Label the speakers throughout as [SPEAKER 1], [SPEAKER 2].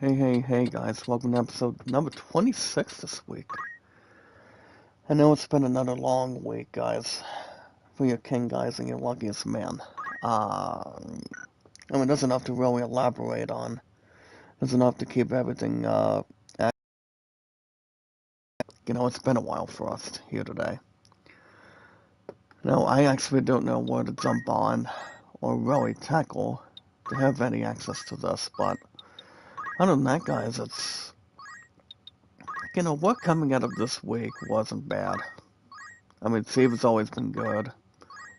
[SPEAKER 1] Hey guys, welcome to episode number 26 this week. I know it's been another long week, guys, for your king guys and your luckiest man. There's enough to really elaborate on. There's enough to keep everything, it's been a while for us here today. No, I actually don't know where to jump on or really tackle to have any access to this, but other than that, guys, what coming out of this week wasn't bad. Steve has always been good.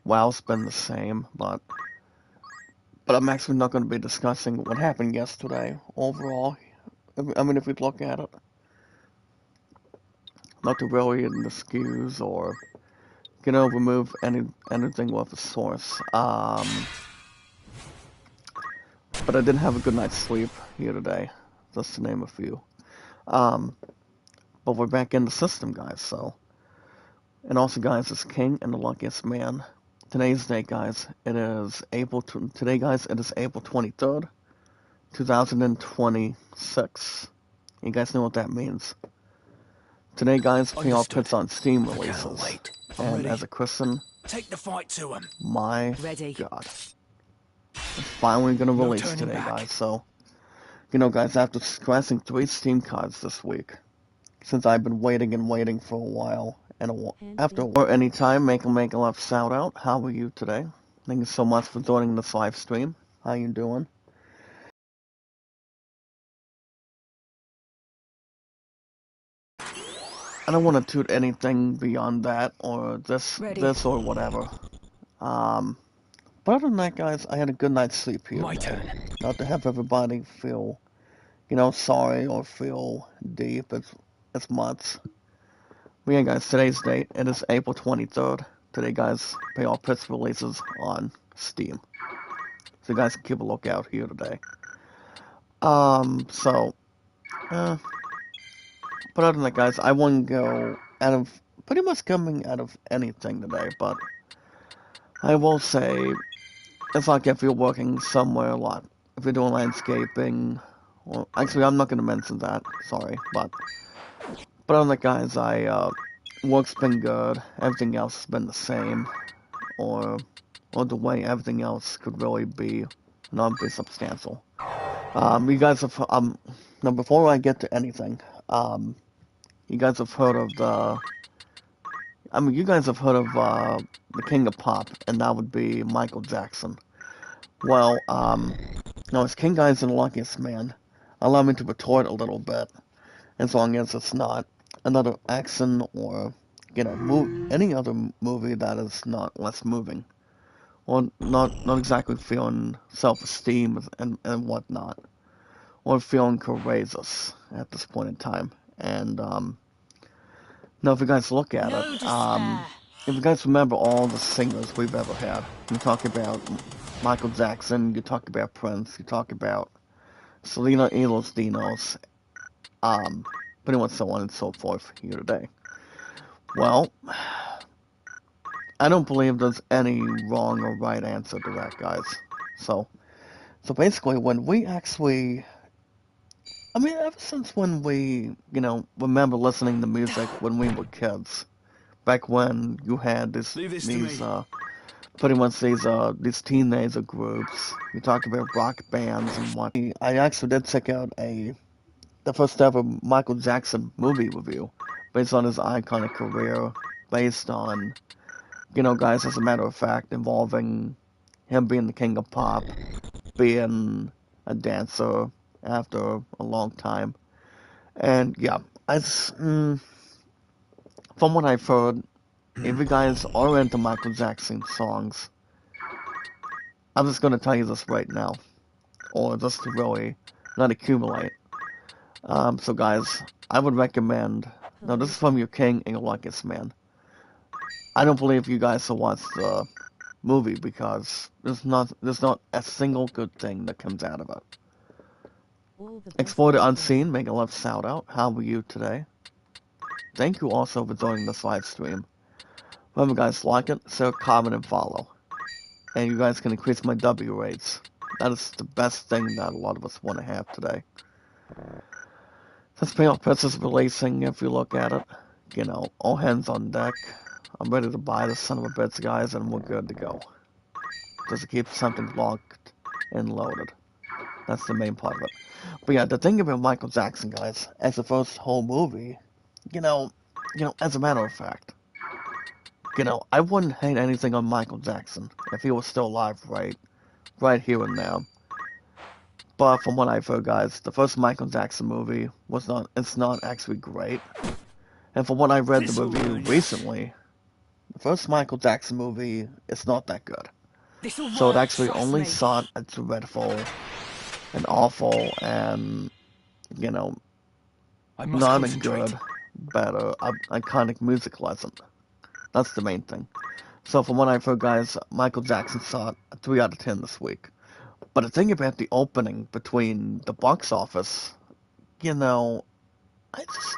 [SPEAKER 1] WoW's been the same, but I'm actually not going to be discussing what happened yesterday overall. If we look at it, not to really excuse or remove anything with a source. But I did have a good night's sleep here today, just to name a few. Um, but we're back in the system, guys. And also, guys, it's King and the Luckiest Man. Today's date, guys. Today, guys. It is April 23rd, 2026. You guys know what that means. Today, guys, payoff puts on Steam releases. And ready. As a Christian,
[SPEAKER 2] take the fight to him.
[SPEAKER 1] My God, it's finally gonna release today, guys. So, guys, after scratching 3 Steam cards this week, since I've been waiting for a while. After or any time, make a left shout out. How are you today? Thank you so much for joining this live stream. How you doing? I don't want to toot anything beyond that or this or whatever. But other than that, guys, I had a good night's sleep here.
[SPEAKER 2] My turn.
[SPEAKER 1] Not to have everybody feel, sorry or feel deep as much. But yeah, guys, today's date, it is April 23rd. Today, guys, payoff pits releases on Steam. So you guys can keep a lookout here today. But other than that, guys, I wouldn't go pretty much coming out of anything today, but I will say, it's like if you're working somewhere a lot, if you're doing landscaping, well, actually, I'm not going to mention that, sorry, but other than that, guys, work's been good, everything else has been the same, or the way everything else could really not be substantial. You guys have, now before I get to anything, you guys have heard of the King of Pop, and that would be Michael Jackson. Well, now as King Guys and the Luckiest Man, allow me to retort a little bit, as long as it's not another action or, any other movie that is not less moving, or not exactly feeling self-esteem and whatnot, or feeling courageous at this point in time. And, now if you guys look at it, if you guys remember all the singers we've ever had, you talk about Michael Jackson, you talk about Prince, you talk about Selena Elos Dinos, pretty much so on and so forth here today. Well, I don't believe there's any wrong or right answer to that, guys. So basically, when we actually, ever since when we, remember listening to music when we were kids, back when you had pretty much these teenager groups, you talk about rock bands and what. I actually did check out the first ever Michael Jackson movie review, based on his iconic career, based on, guys, as a matter of fact, involving him being the king of pop, being a dancer after a long time. And yeah, from what I've heard, if you guys are into Michael Jackson songs, I'm just going to tell you this right now, or just to really not accumulate. So guys, I would recommend, now this is from your King and your Luckiest Man. I don't believe you guys will watch the movie because there's not a single good thing that comes out of it. Explore the Unseen, make a left shout out. How are you today? Thank you also for joining this live stream. Remember guys, like it, share, comment, and follow. And you guys can increase my W rates. That is the best thing that a lot of us want to have today. Since Payoff Pets is releasing, if you look at it, you know, all hands on deck. I'm ready to buy this son of a bitch, guys, and we're good to go. Just to keep something locked and loaded. That's the main part of it. But yeah, the thing about Michael Jackson, guys, as the first whole movie, you know, as a matter of fact, I wouldn't hate anything on Michael Jackson if he was still alive right here and now. But from what I've heard, guys, the first Michael Jackson movie it's not actually great. And from what I read the review recently, the first Michael Jackson movie is not that good. So it actually only sought a dreadful and awful and, not a good, better, iconic music lesson. That's the main thing. So from what I've heard, guys, Michael Jackson sought a 3 out of 10 this week. But the thing about the opening between the box office, I just,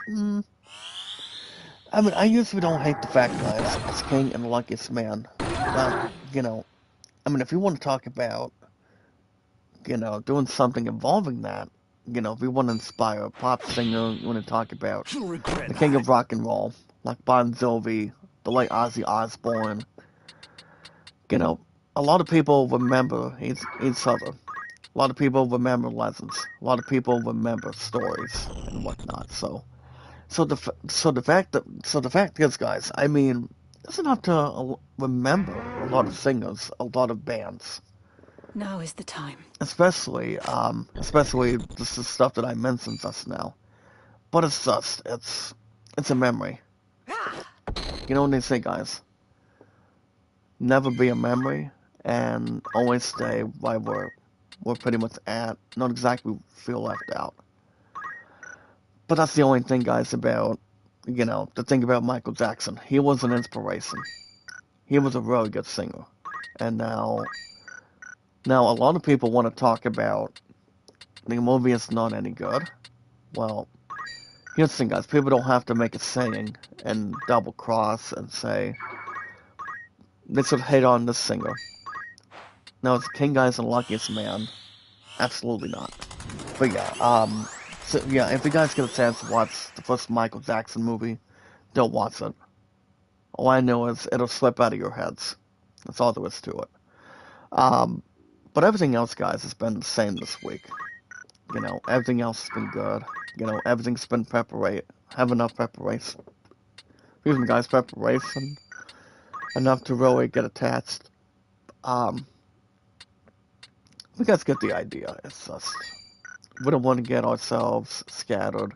[SPEAKER 1] I usually don't hate the fact, guys, it's King and the Luckiest Man. But, if you want to talk about, doing something involving that, if you want to inspire a pop singer, you want to talk about the King of Rock and Roll, like Bon Jovi, the late Ozzy Osbourne, a lot of people remember each other. A lot of people remember legends. A lot of people remember stories and whatnot. So the fact is, guys, doesn't have to remember a lot of singers, a lot of bands.
[SPEAKER 2] Now is the time.
[SPEAKER 1] Especially this is stuff that I mentioned just now. But it's a memory. You know what they say, guys? Never be a memory, and always stay where we're pretty much at. Not exactly feel left out. But that's the only thing, guys, about, the thing about Michael Jackson. He was an inspiration. He was a really good singer. And now a lot of people want to talk about the movie is not any good. Well, here's the thing, guys. People don't have to make a saying and double cross and say they should hate on this singer. Now, is King, guys, the luckiest man? Absolutely not. But yeah, if you guys get a chance to watch the first Michael Jackson movie, don't watch it. All I know is it'll slip out of your heads. That's all there is to it. But everything else, guys, has been the same this week. Everything else has been good. Everything's been have enough preparation. Excuse me, guys, preparation. Enough to really get attached. We guys get the idea. It's just, we don't want to get ourselves scattered.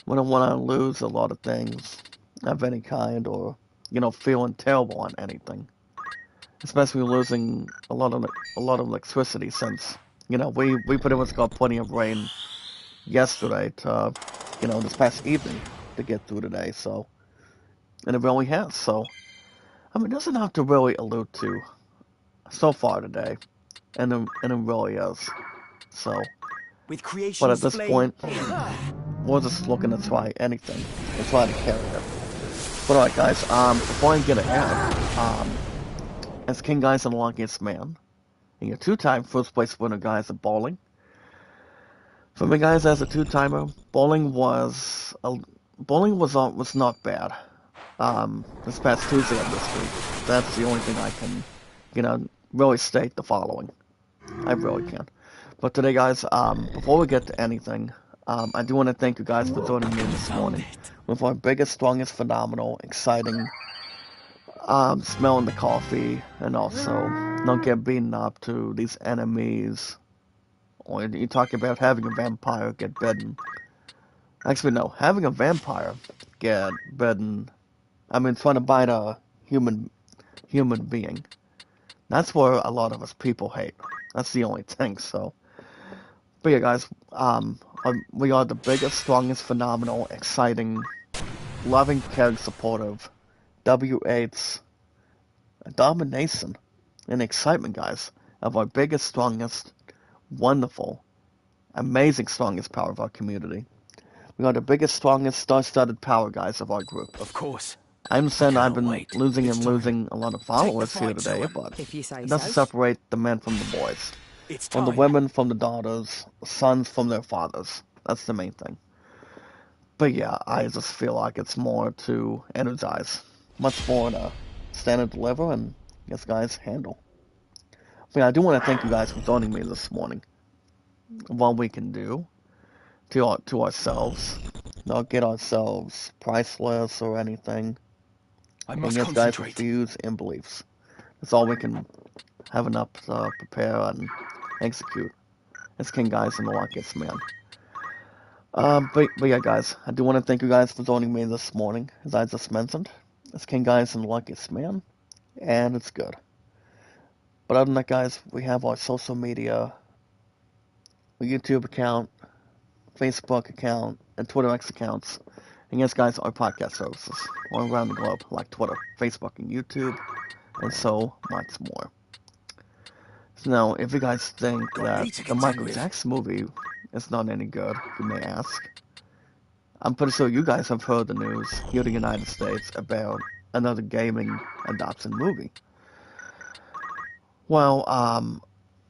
[SPEAKER 1] We don't want to lose a lot of things of any kind or, feeling terrible on anything. Especially losing a lot of electricity since, we pretty much got plenty of rain yesterday to, this past evening to get through today, so, and it really has, so, it doesn't have to really allude to so far today, and it really is, so, but at this point, we're just looking to try anything, to try to carry it. But alright, guys, before I get ahead, as King, guys, and the Luckiest Man, and your two-time first place winner, guys, at bowling. For me, guys, as a two-timer, bowling was not bad. This past Tuesday of this week, that's the only thing I can, really state the following. I really can. But today, guys, before we get to anything, I do want to thank you guys for joining me this morning with our biggest, strongest, phenomenal, exciting, smelling the coffee, and also not get beaten up to these enemies. Or you talk about having a vampire get bitten. Actually, no, having a vampire get bitten. Trying to bite a human being. That's where a lot of us people hate. That's the only thing. So, but yeah, guys, we are the biggest, strongest, phenomenal, exciting, loving, caring, supportive, W8's domination and excitement, guys, of our biggest, strongest, wonderful, amazing, strongest power of our community. We are the biggest, strongest, star-studded power, guys, of our group.
[SPEAKER 3] Of course.
[SPEAKER 1] I understand I've been losing a lot of followers here today, but it doesn't separate the men from the boys.
[SPEAKER 3] It's
[SPEAKER 1] From the
[SPEAKER 3] time.
[SPEAKER 1] women from the daughters, sons from their fathers. That's the main thing. But yeah, I just feel like it's more to energize, much more to stand and deliver, and yes, guys, handle. But yeah, I do want to thank you guys for joining me this morning. What we can do to ourselves, not get ourselves priceless or anything.
[SPEAKER 3] I
[SPEAKER 1] And
[SPEAKER 3] must
[SPEAKER 1] yes, guys, with
[SPEAKER 3] concentrate.
[SPEAKER 1] views and beliefs. That's all we can have enough to prepare and execute. As King Guys and the Luckiest Man. But yeah, guys, I do want to thank you guys for joining me this morning, as I just mentioned. It's King Guys and the Luckiest Man, and it's good. But other than that, guys, we have our social media, our YouTube account, Facebook account, and Twitter X accounts. And yes, guys, our podcast services all around the globe, like Twitter, Facebook, and YouTube, and so much more. So now, if you guys think
[SPEAKER 3] Got
[SPEAKER 1] that
[SPEAKER 3] me to
[SPEAKER 1] the
[SPEAKER 3] contend
[SPEAKER 1] Michael
[SPEAKER 3] with.
[SPEAKER 1] Jackson movie is not any good, you may ask, I'm pretty sure you guys have heard the news here in the United States about another gaming adoption movie. Well,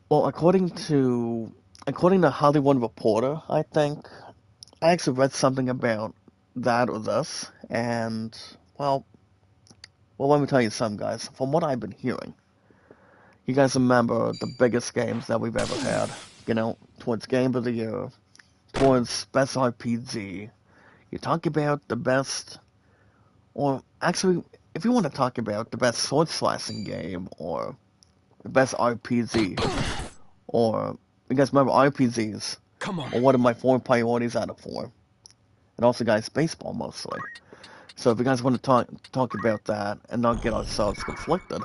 [SPEAKER 1] well, according to Hollywood Reporter, I think I actually read something about that or this, and well, let me tell you something, guys. From what I've been hearing, you guys remember the biggest games that we've ever had. Towards Game of the Year, towards Best RPG. You talk about the best, or actually, if you want to talk about the best sword slashing game, or the best RPG, or you guys remember RPGs,
[SPEAKER 3] Come on.
[SPEAKER 1] or one of my four priorities out of four, and also, guys, baseball mostly. So if you guys want to talk about that and not get ourselves conflicted,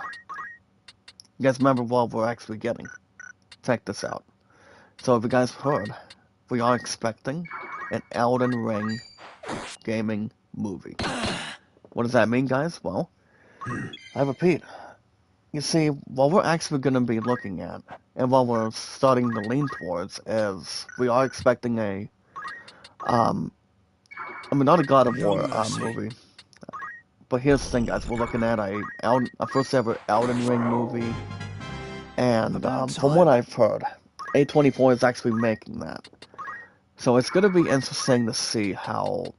[SPEAKER 1] you guys remember what we're actually getting. Check this out. So if you guys heard, we are expecting an Elden Ring gaming movie. What does that mean, guys? Well, I repeat. You see, what we're actually going to be looking at, and what we're starting to lean towards, is we are expecting um, not a God of
[SPEAKER 3] No
[SPEAKER 1] War
[SPEAKER 3] mercy.
[SPEAKER 1] movie, but here's the thing, guys. We're looking at a first ever Elden Ring movie, and
[SPEAKER 3] About
[SPEAKER 1] from what
[SPEAKER 3] time.
[SPEAKER 1] I've heard, A24 is actually making that. So it's going to be interesting to see how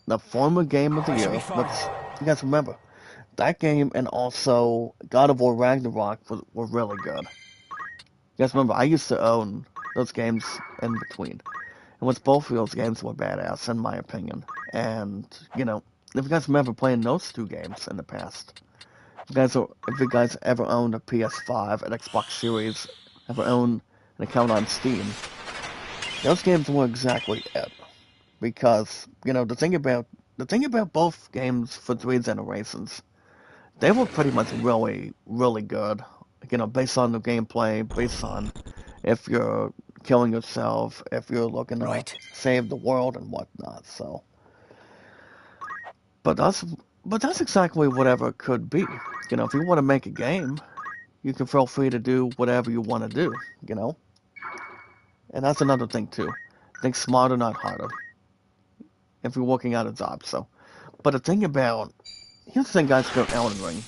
[SPEAKER 1] the former Game of the
[SPEAKER 3] I shall be
[SPEAKER 1] Year,
[SPEAKER 3] fine.
[SPEAKER 1] let's, you guys remember, that game and also God of War Ragnarok were really good. You guys remember, I used to own those games in between. And with both of those games were badass, in my opinion. And, if you guys remember playing those two games in the past, if you guys ever owned a PS5, an Xbox Series, ever owned an account on Steam, those games were exactly it. Because, the thing about both games for three generations, they were pretty much really, really good. Based on the gameplay, based on if you're killing yourself, if you're looking to
[SPEAKER 3] Right.
[SPEAKER 1] save the world and whatnot. So, but that's exactly whatever it could be. If you want to make a game, you can feel free to do whatever you want to do. You know, and that's another thing too. Think smarter, not harder. If you're working out a job, so. But the thing about here's the thing, guys, about Elden Ring.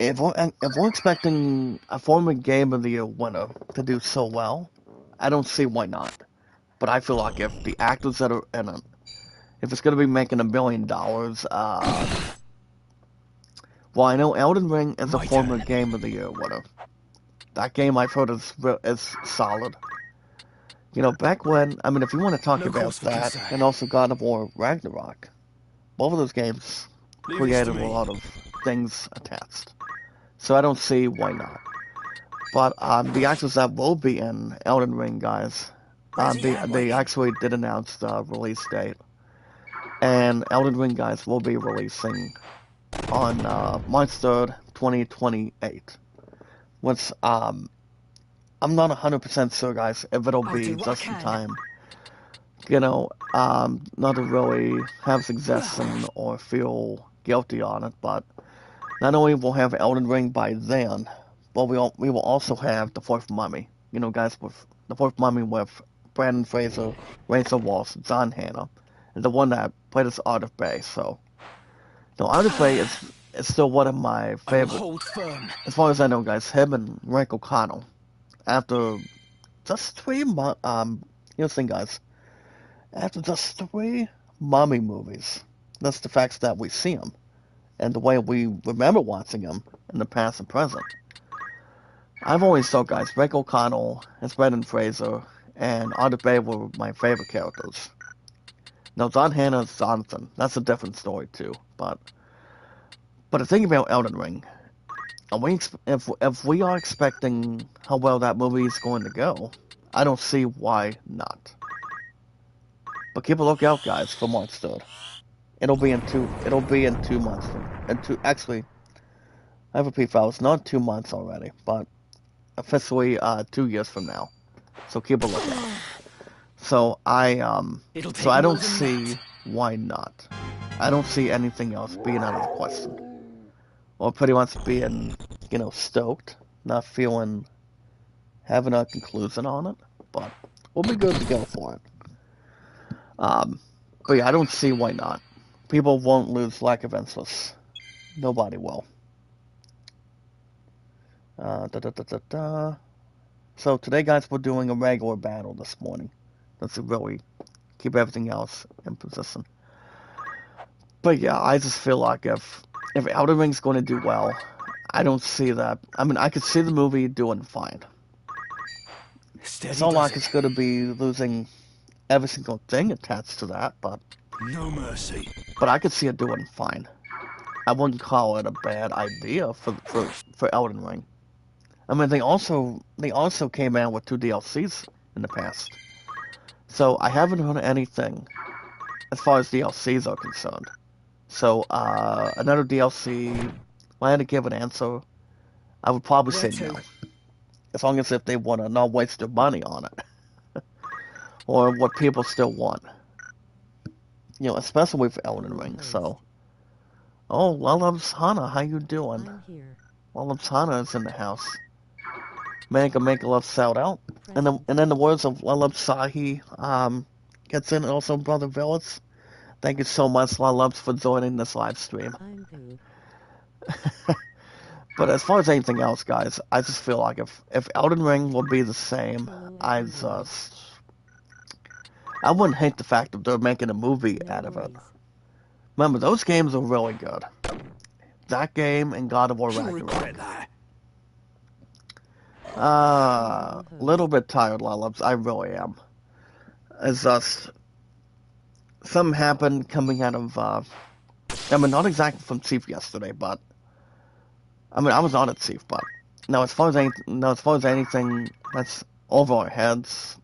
[SPEAKER 1] If we're expecting a former Game of the Year winner to do so well, I don't see why not. But I feel like if the actors that are in it, if it's going to be making $1 billion, well, I know Elden Ring is a
[SPEAKER 3] My
[SPEAKER 1] former
[SPEAKER 3] turn.
[SPEAKER 1] Game of the Year winner. That game I've heard is solid. Back when, if you want to talk
[SPEAKER 3] No cause
[SPEAKER 1] about
[SPEAKER 3] for
[SPEAKER 1] that,
[SPEAKER 3] concern.
[SPEAKER 1] and also God of War Ragnarok, both of those games
[SPEAKER 3] Leave this
[SPEAKER 1] created
[SPEAKER 3] to
[SPEAKER 1] a
[SPEAKER 3] me.
[SPEAKER 1] lot of things attached. So I don't see why not. But the actors that will be in Elden Ring, guys,
[SPEAKER 3] Ready and
[SPEAKER 1] they
[SPEAKER 3] waiting.
[SPEAKER 1] actually did announce the release date, and Elden Ring, guys, will be releasing on March 3rd, 2028. Which I'm not 100% sure, guys, if it'll
[SPEAKER 2] I'll
[SPEAKER 1] be
[SPEAKER 2] do what I
[SPEAKER 1] just in
[SPEAKER 2] can.
[SPEAKER 1] time. Not to really have suggestion or feel guilty on it, but not only will have Elden Ring by then, but we will also have the Fourth Mummy. Guys, with the Fourth Mummy with Brandon Fraser, Rachel Walsh, John Hannah, and the one that played as Arthur Bay. So, Arthur Bay it's still one of my
[SPEAKER 3] I will
[SPEAKER 1] favorite.
[SPEAKER 3] hold firm.
[SPEAKER 1] As far as I know, guys, him and Rick O'Connell, after just 3 months, here's the thing, guys, after just 3 Mummy movies, that's the facts that we see him, and the way we remember watching him in the past and present. I've always thought, guys, Rick O'Connell and Brendan Fraser and Arthur Bay were my favorite characters. Now, John Hannah's Jonathan, that's a different story, too, but the thing about Elden Ring, if we are expecting how well that movie is going to go, I don't see why not. But keep a lookout, guys, for March 3rd. It'll be in 2 months actually, I repeat, fellas, not 2 months already, but officially 2 years from now. So keep a lookout. So
[SPEAKER 3] It'll
[SPEAKER 1] so
[SPEAKER 3] take
[SPEAKER 1] I
[SPEAKER 3] more
[SPEAKER 1] don't
[SPEAKER 3] than
[SPEAKER 1] see
[SPEAKER 3] that.
[SPEAKER 1] why not. I don't see anything else being out of the question. Or pretty much being, stoked, not having a conclusion on it, but we'll be good to go for it. But yeah, I don't see why not. People won't lose lack of interest. Nobody will. Da, da, da, da, da. So today, guys, we're doing a regular battle this morning. That's really keep everything else in position. But yeah, I just feel like if Elden Ring's going to do well, I don't see that. I mean, I could see the movie doing fine. It's
[SPEAKER 3] Steady
[SPEAKER 1] not
[SPEAKER 3] does
[SPEAKER 1] like
[SPEAKER 3] it.
[SPEAKER 1] it's going to be losing every single thing attached to that,
[SPEAKER 3] No mercy.
[SPEAKER 1] but I could see it doing fine. I wouldn't call it a bad idea for Elden Ring. I mean, they also came out with 2 DLCs in the past, so I haven't heard anything as far as DLCs are concerned. So another DLC, if I had to give an answer, I would probably
[SPEAKER 3] Where
[SPEAKER 1] say
[SPEAKER 3] to?
[SPEAKER 1] no, as long as if they want to not waste their money on it or what people still want. Especially with Elden Ring. So, oh, Lulub's Hana, how you doing?
[SPEAKER 2] I'm here.
[SPEAKER 1] Lulub's Hana is in the house. Make a love shout out. And then the words of Lalub Sahi gets in, and also Brother Villas. Thank you so much, Lalubs, for joining this live stream.
[SPEAKER 2] I'm good.
[SPEAKER 1] But as far as anything else, guys, I just feel like if Elden Ring will be the same,
[SPEAKER 2] Hello,
[SPEAKER 1] I
[SPEAKER 2] everyone.
[SPEAKER 1] just I wouldn't hate the fact that they're making a movie
[SPEAKER 2] No
[SPEAKER 1] out of it.
[SPEAKER 2] worries.
[SPEAKER 1] Remember, those games are really good. That game and God of War
[SPEAKER 3] You'll
[SPEAKER 1] Ragnarok.
[SPEAKER 3] regret that.
[SPEAKER 1] Little bit tired, Lalubs. I really am. It's just something happened coming out of. I mean, not exactly from Chief yesterday, but I mean, I was on at Chief, but as far as anything that's over our heads,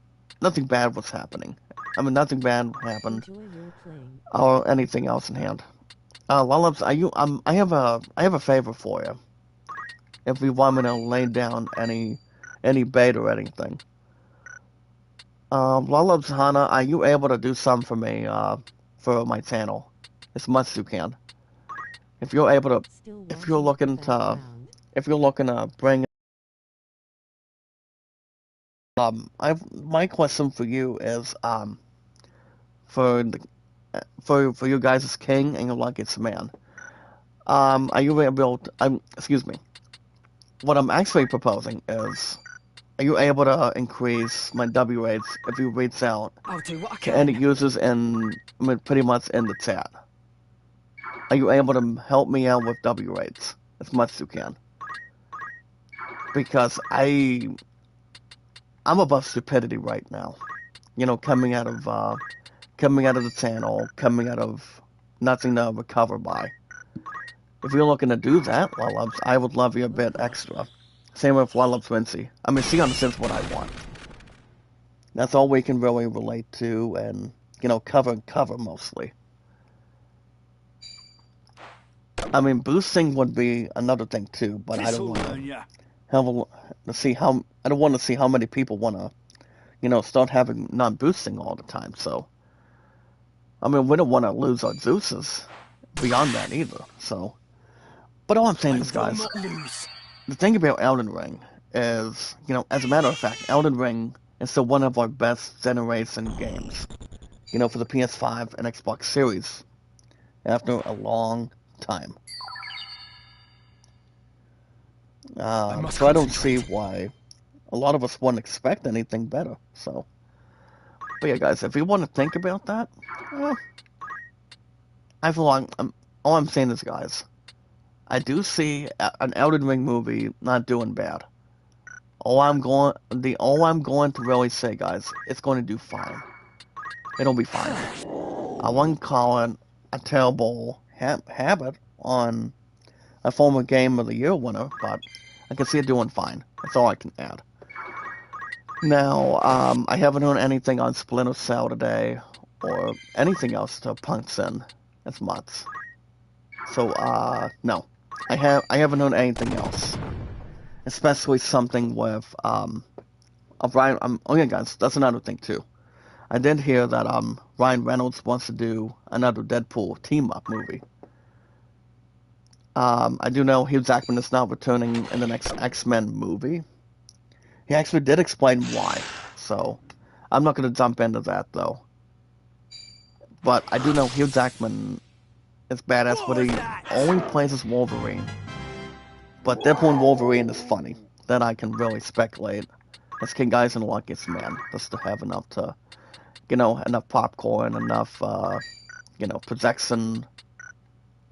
[SPEAKER 1] nothing bad was happening. I mean, nothing bad happened,
[SPEAKER 2] Enjoy role playing.
[SPEAKER 1] or anything else in hand. Lulubs, I have a favor for you. If you want me to lay down any bait or anything. Lulubs Hana, are you able to do some for me, for my channel? As much as you can. If you're able to,
[SPEAKER 2] Still
[SPEAKER 1] if you're
[SPEAKER 2] watching
[SPEAKER 1] looking
[SPEAKER 2] the
[SPEAKER 1] to,
[SPEAKER 2] background.
[SPEAKER 1] if you're looking to bring, my question for you is, for the, for you guys as king and your luckiest man. Are you able to, excuse me. What I'm actually proposing is, are you able to increase my W rates if you reach out
[SPEAKER 3] I'll do what I
[SPEAKER 1] to any
[SPEAKER 3] can.
[SPEAKER 1] users I mean, pretty much in the chat? Are you able to help me out with W rates as much as you can? Because I'm above stupidity right now. Coming out of the channel, coming out of nothing to recover by. If you're looking to do that, Lulubs, I would love you a bit extra. Same with Lulubs Wincy. I mean, she understands what I want. That's all we can really relate to, and cover mostly. I mean, boosting would be another thing too, but I don't
[SPEAKER 3] This'll
[SPEAKER 1] want to
[SPEAKER 3] learn ya.
[SPEAKER 1] have to see how I don't want to see how many people want to, start having non-boosting all the time. So, I mean, we don't want to lose our Zeus's beyond that either. So, but all I'm saying
[SPEAKER 3] I
[SPEAKER 1] is,
[SPEAKER 3] will
[SPEAKER 1] guys,
[SPEAKER 3] not lose.
[SPEAKER 1] the thing about Elden Ring is, as a matter of fact, Elden Ring is still one of our best generation games. For the PS5 and Xbox Series after a long time.
[SPEAKER 3] I must
[SPEAKER 1] So I don't see
[SPEAKER 3] concentrate.
[SPEAKER 1] why a lot of us wouldn't expect anything better. So, but yeah, guys, if you want to think about that, eh, I feel like all I'm saying is, guys, I do see an Elden Ring movie not doing bad. All I'm going to really say, guys, it's going to do fine. It'll be fine. I wouldn't call it a terrible habit on a former Game of the Year winner, but I can see it doing fine. That's all I can add. Now, I haven't heard anything on Splinter Cell today, or anything else to punch in as much. So, no. I haven't heard anything else. Especially something with, of Ryan, oh yeah guys, that's another thing too. I did hear that, Ryan Reynolds wants to do another Deadpool team-up movie. I do know Hugh Jackman is not returning in the next X-Men movie. He actually did explain why, so I'm not going to jump into that though. But I do know Hugh Jackman is badass,
[SPEAKER 3] What
[SPEAKER 1] but
[SPEAKER 3] was
[SPEAKER 1] he
[SPEAKER 3] that?
[SPEAKER 1] only plays as Wolverine. But Deadpool and Wolverine is funny. Then I can really speculate. As King Guy's and Luckiest Man, just to have enough to, enough popcorn, enough, projection,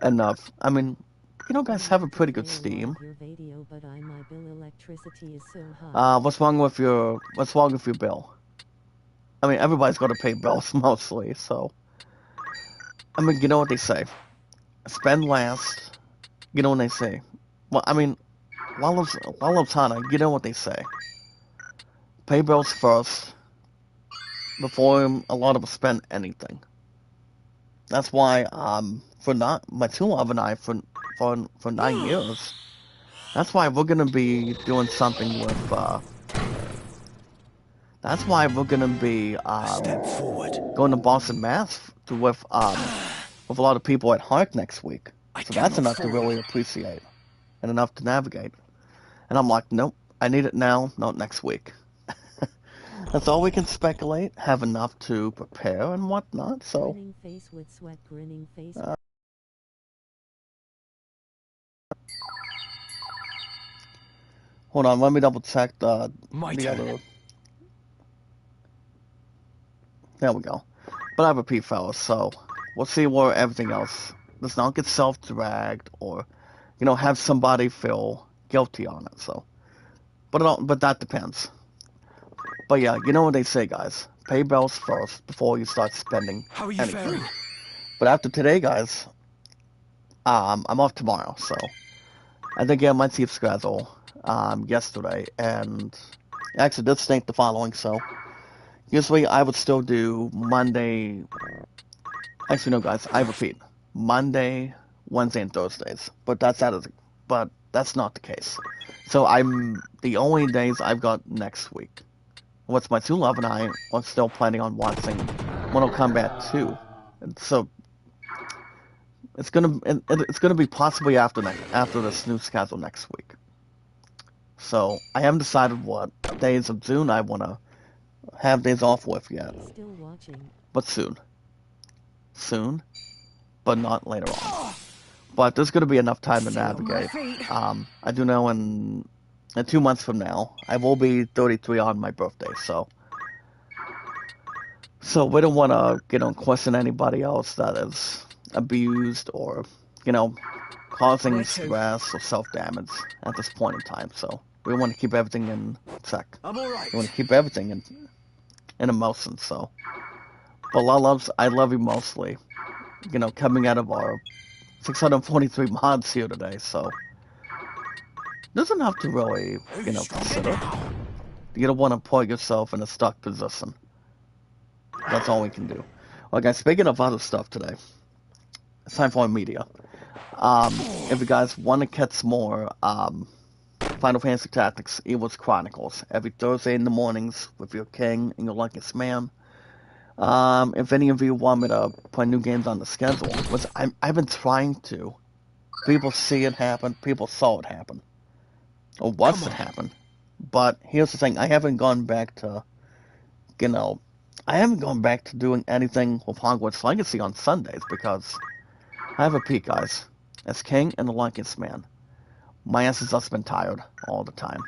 [SPEAKER 1] enough. I mean, guys have a pretty good Steam. What's wrong with your bill? I mean, everybody's got to pay bills mostly, so. I mean, you know what they say. Spend last. You know what they say. Well, I mean, Lalotana, you know what they say. Pay bills first before a lot of us spend anything. That's why, for not my two love and I for 9 years. That's why we're gonna be doing something with. That's why we're gonna be
[SPEAKER 3] A step forward.
[SPEAKER 1] going to Boston, Mass. With a lot of people at Hark next week.
[SPEAKER 3] I
[SPEAKER 1] So that's
[SPEAKER 3] cannot
[SPEAKER 1] enough to
[SPEAKER 3] fall.
[SPEAKER 1] really appreciate and enough to navigate. And I'm like, nope, I need it now, not next week. That's all we can speculate, have enough to prepare and whatnot, so. Uh, Hold on, let me double check
[SPEAKER 3] My
[SPEAKER 1] the
[SPEAKER 3] turn.
[SPEAKER 1] other. There we go. But I repeat, fellas, so we'll see where everything else does not get self-dragged or, have somebody feel guilty on it, so. But that depends. But yeah, you know what they say, guys. Pay bills first before you start spending
[SPEAKER 3] How are you
[SPEAKER 1] anything.
[SPEAKER 3] faring?
[SPEAKER 1] But after today, guys, I'm off tomorrow, so I did get my chief schedule yesterday, and I actually did state the following. So usually I would still do Monday. Actually, no, guys, I repeat, Monday, Wednesday, and Thursdays. But that's not the case. So the only days I've got next week. What's my two love and I are still planning on watching Mortal Kombat 2. And so it's gonna be possibly after this new schedule next week. So I haven't decided what days of June I wanna have days off with yet. But soon, but not later on. But there's gonna be enough time to
[SPEAKER 3] Stay on my
[SPEAKER 1] navigate.
[SPEAKER 3] feet.
[SPEAKER 1] I do know in 2 months from now I will be 33 on my birthday. So we don't want to, question anybody else that is abused or, you know, causing
[SPEAKER 3] Where to?
[SPEAKER 1] stress or self-damage at this point in time. So we want to keep everything in check.
[SPEAKER 3] I'm all
[SPEAKER 1] We want
[SPEAKER 3] right.
[SPEAKER 1] to keep everything in emotion. So, but I love you mostly. Coming out of our 643 mods here today. So there's enough to really,
[SPEAKER 3] Stronger
[SPEAKER 1] consider.
[SPEAKER 3] now.
[SPEAKER 1] You don't want to put yourself in a stuck position. That's all we can do. Well, guys, speaking of other stuff today, it's time for media. If you guys want to catch more Final Fantasy Tactics Ivalice Chronicles every Thursday in the mornings with your king and your luckiest man. If any of you want me to play new games on the schedule, which I've been trying to. People see it happen. People saw it happen. Or
[SPEAKER 3] Come
[SPEAKER 1] watched it
[SPEAKER 3] on.
[SPEAKER 1] happen. But here's the thing. I haven't gone back to, you know, I haven't gone back to doing anything with Hogwarts Legacy on Sundays because I have a peek, guys. As king and the luckiest man. My ass has just been tired all the time.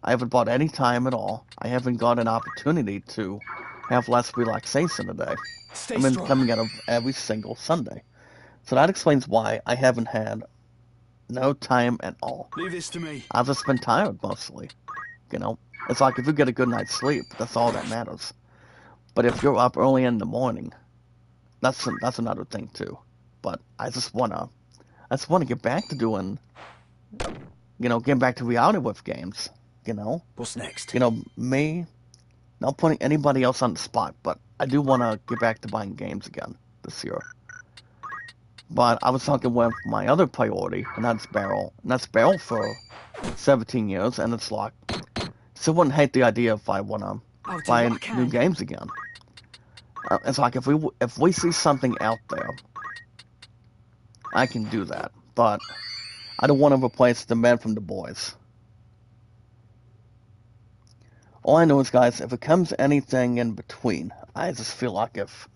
[SPEAKER 1] I haven't bought any time at all. I haven't got an opportunity to have less relaxation today.
[SPEAKER 3] Stay
[SPEAKER 1] I've been
[SPEAKER 3] strong.
[SPEAKER 1] coming out of every single Sunday. So that explains why I haven't had no time at all.
[SPEAKER 3] Leave this to me.
[SPEAKER 1] I've just been tired mostly. You know, it's like if you get a good night's sleep, that's all that matters. But if you're up early in the morning, that's another thing too. But I just wanna get back to doing, getting back to reality with games.
[SPEAKER 3] What's next?
[SPEAKER 1] Me, not putting anybody else on the spot, but I do want to get back to buying games again this year. But I was talking with my other priority, and that's Barrel. And that's Barrel for 17 years, and it's like, still wouldn't hate the idea if I want to
[SPEAKER 2] I'll do
[SPEAKER 1] buy
[SPEAKER 2] what I
[SPEAKER 1] new
[SPEAKER 2] can.
[SPEAKER 1] games again. It's like if we see something out there, I can do that. But I don't want to replace the man from the boys. All I know is, guys, if it comes anything in between, I just feel like if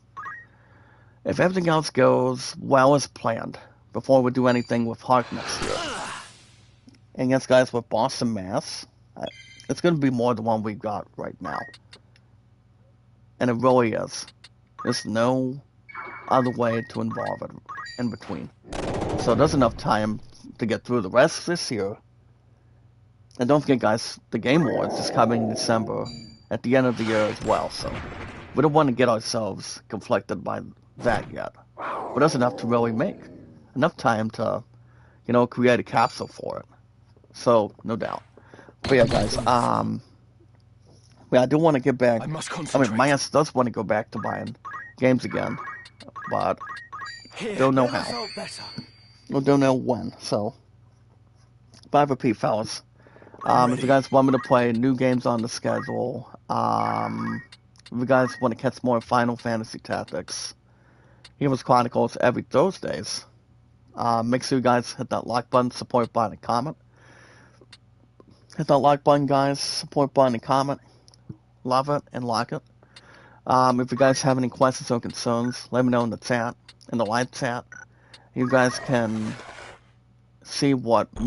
[SPEAKER 1] everything else goes well as planned before we do anything with Hark next year, and yes, guys, with Boston, Mass, it's going to be more than one we've got right now. And it really is. There's no other way to involve it in between. So there's enough time to get through the rest of this year. And don't forget, guys, the Game Awards is coming in December at the end of the year as well. So we don't want to get ourselves conflicted by that yet. But there's enough to really make. Enough time to, create a capsule for it. So, no doubt. But yeah, guys, yeah, I do want to get back.
[SPEAKER 3] I must
[SPEAKER 1] I mean,
[SPEAKER 3] concentrate.
[SPEAKER 1] my ass does want to go back to buying games again, but
[SPEAKER 3] Here,
[SPEAKER 1] don't know
[SPEAKER 3] never
[SPEAKER 1] how.
[SPEAKER 3] felt better.
[SPEAKER 1] We don't know when. So, but I repeat, fellas,
[SPEAKER 3] I'm
[SPEAKER 1] if you
[SPEAKER 3] ready.
[SPEAKER 1] guys want me to play new games on the schedule, if you guys want to catch more Final Fantasy Tactics, Ivalice Chronicles every Thursdays, make sure you guys hit that like button, support button, and comment. Hit that like button, guys, support button, and comment. Love it and like it. If you guys have any questions or concerns, let me know in the chat, in the live chat. You guys can see what a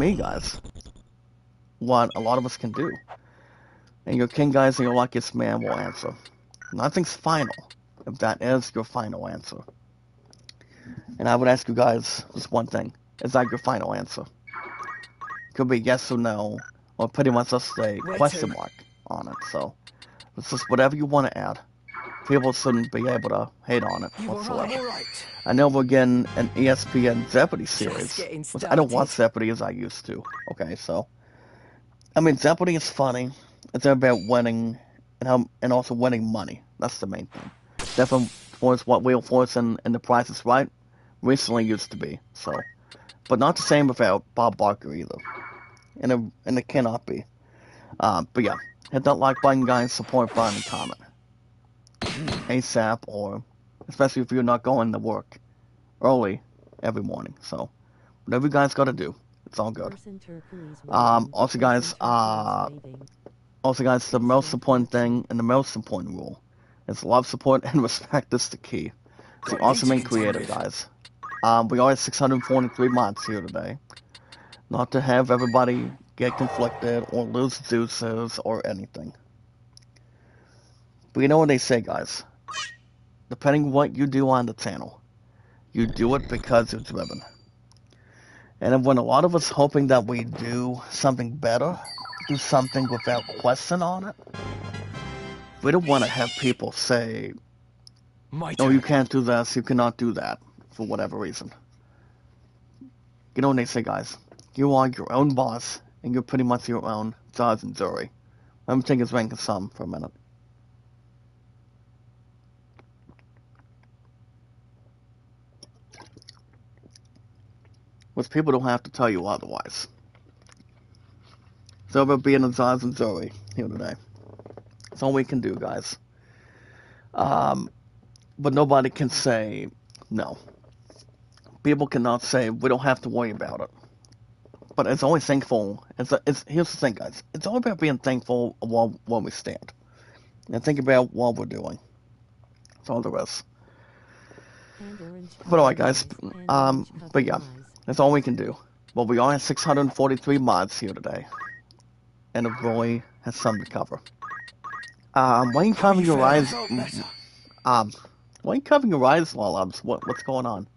[SPEAKER 1] lot of us can do. And your king guys and your luckiest man will answer. Nothing's final, if that is your final answer. And I would ask you guys just one thing. Is that your final answer? Could be yes or no, or pretty much just a
[SPEAKER 2] Where
[SPEAKER 1] question
[SPEAKER 2] to?
[SPEAKER 1] mark on it. So, it's just whatever you want to add. People shouldn't be able to hate on it
[SPEAKER 2] You
[SPEAKER 1] whatsoever.
[SPEAKER 2] alright?
[SPEAKER 3] All right.
[SPEAKER 1] I know we're getting an ESPN Jeopardy series,
[SPEAKER 2] getting
[SPEAKER 1] which I don't watch
[SPEAKER 2] started.
[SPEAKER 1] Jeopardy as I used to. Okay, so I mean Jeopardy is funny. It's about winning and also winning money. That's the main thing. Definitely was what Wheel Force and The Price is Right recently used to be. So, but not the same without Bob Barker either, and it cannot be. But yeah, hit that like button, guys, support button, and comment ASAP, or especially if you're not going to work early every morning. So whatever you guys got to do, it's all good. Also, guys, the most important thing and the most important rule is love, support, and respect is the key. It's the
[SPEAKER 3] Got
[SPEAKER 1] awesome and
[SPEAKER 3] meetings to
[SPEAKER 1] creative,
[SPEAKER 3] with.
[SPEAKER 1] guys. We are at 643 mods here today. Not to have everybody get conflicted or lose juices or anything. But you know what they say, guys. Depending on what you do on the channel, you do it because you're driven. And when a lot of us hoping that we do something better, do something without question on it, we don't want to have people say,
[SPEAKER 3] My
[SPEAKER 1] "Oh, you
[SPEAKER 3] turn.
[SPEAKER 1] can't do this, you cannot do that," for whatever reason. You know what they say, guys? You are your own boss, and you're pretty much your own judge and jury. Let me take his rank of some for a minute. Which people don't have to tell you otherwise. So about being a judge and jury here today. That's all we can do, guys. But nobody can say no. People cannot say we don't have to worry about it. But it's always thankful. Here's the thing, guys. It's all about being thankful while we stand, and think about what we're doing. That's all there is. But alright, guys. But yeah, that's all we can do. Well, we are at 643 mods here today, and it really has some to cover. Why are you covering your eyes? Why are you covering your eyes, Lolubs? What's going on?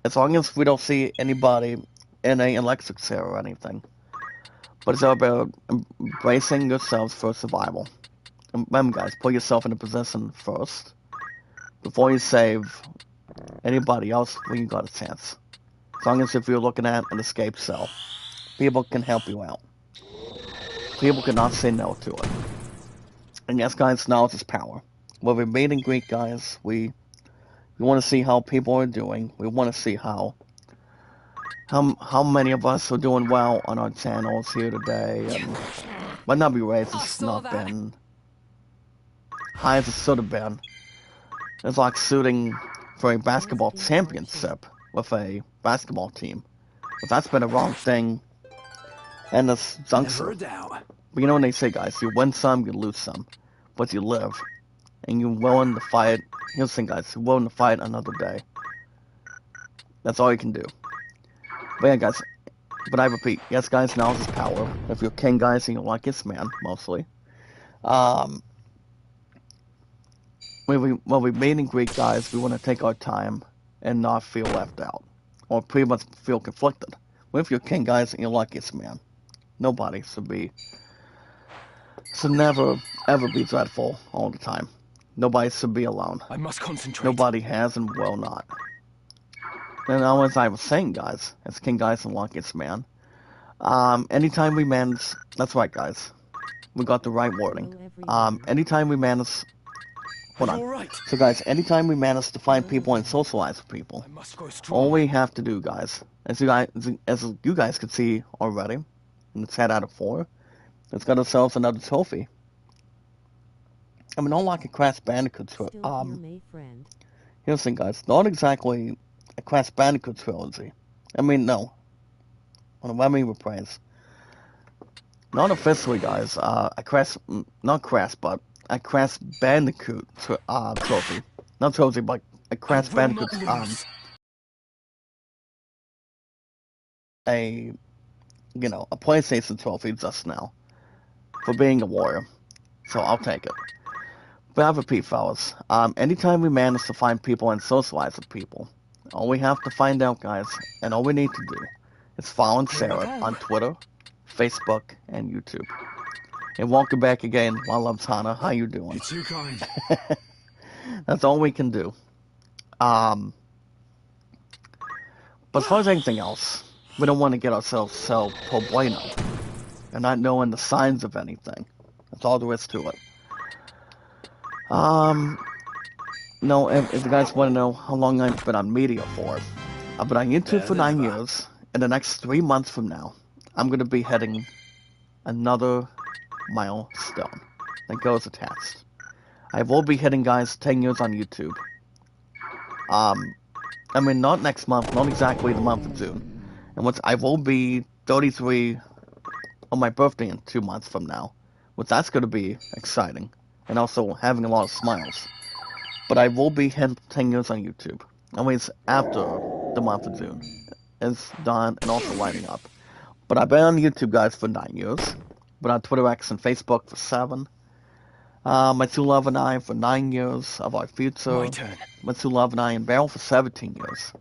[SPEAKER 1] As long as we don't see anybody in a electric chair or anything. But it's all about embracing yourselves for survival. And remember, guys, put yourself in a position first before you save anybody else when you got a chance. As long as if you're looking at an escape cell, people can help you out. People cannot say no to it. And yes, guys, knowledge is power. When we meet in Greek, guys, we want to see how people are doing. We want to see how many of us are doing well on our channels here today. And might not be raised, it's not been high as it should have been. It's like shooting for a basketball championship with a basketball team. But that's been a wrong thing. And this juncture. But you know what they say, guys, you win some, you lose some. But you live. And you're willing to fight. Here's the thing, guys, you're willing to fight another day. That's all you can do. But yeah, guys, but I repeat, yes, guys, knowledge is power. If you're king, guys, and you're luckiest man, mostly. When we meet in Greek, guys, we want to take our time and not feel left out. Or pretty much feel conflicted. What if you're king, guys, and you're luckiest man? Nobody should never, ever be dreadful all the time. Nobody should be alone.
[SPEAKER 3] I must concentrate.
[SPEAKER 1] Nobody has and will not. And as I was saying, guys, as king, guys, and luckiest man, anytime we manage, that's right, guys, we got the right wording. Anytime we manage, hold on.
[SPEAKER 3] Right.
[SPEAKER 1] So, guys, anytime we manage to find people and socialize with people, all we have to do, guys, as you guys can see already, in the 10 out of 4, let's get ourselves another trophy. I mean, not like a Crash Bandicoot trophy. Here's the thing, guys, not exactly a Crash Bandicoot trilogy. I mean, no. Let me rephrase. Not officially, guys. Not Crash, but a Crash Bandicoot trophy. Not trophy, but a Crash Bandicoot. A PlayStation trophy just now for being a warrior. So I'll take it. But I repeat, fellas. Anytime we manage to find people and socialize with people, all we have to find out, guys, and all we need to do is follow and share it on Twitter, Facebook, and YouTube. And welcome back again, Loves Hana. How you doing?
[SPEAKER 3] You're too kind.
[SPEAKER 1] That's all we can do. But as far as anything else, we don't want to get ourselves so pro bueno and not knowing the signs of anything. That's all there is to it. No, if you guys want to know how long I've been on media for, I've been on YouTube for 9 years. In the next 3 months from now, I'm going to be hitting another milestone that goes attached. I will be hitting, guys, 10 years on YouTube. I mean, not next month, not exactly the month of June. And I will be 33 on my birthday in 2 months from now. That's going to be exciting. And also having a lot of smiles. But I will be hitting 10 years on YouTube. I mean, it's after the month of June. It's done and also lighting up. But I've been on YouTube, guys, for 9 years. Been on Twitter, X, and Facebook for 7. My True Love and I for 9 years of our future.
[SPEAKER 3] My turn.
[SPEAKER 1] My True Love and I in Barrel for 17 years.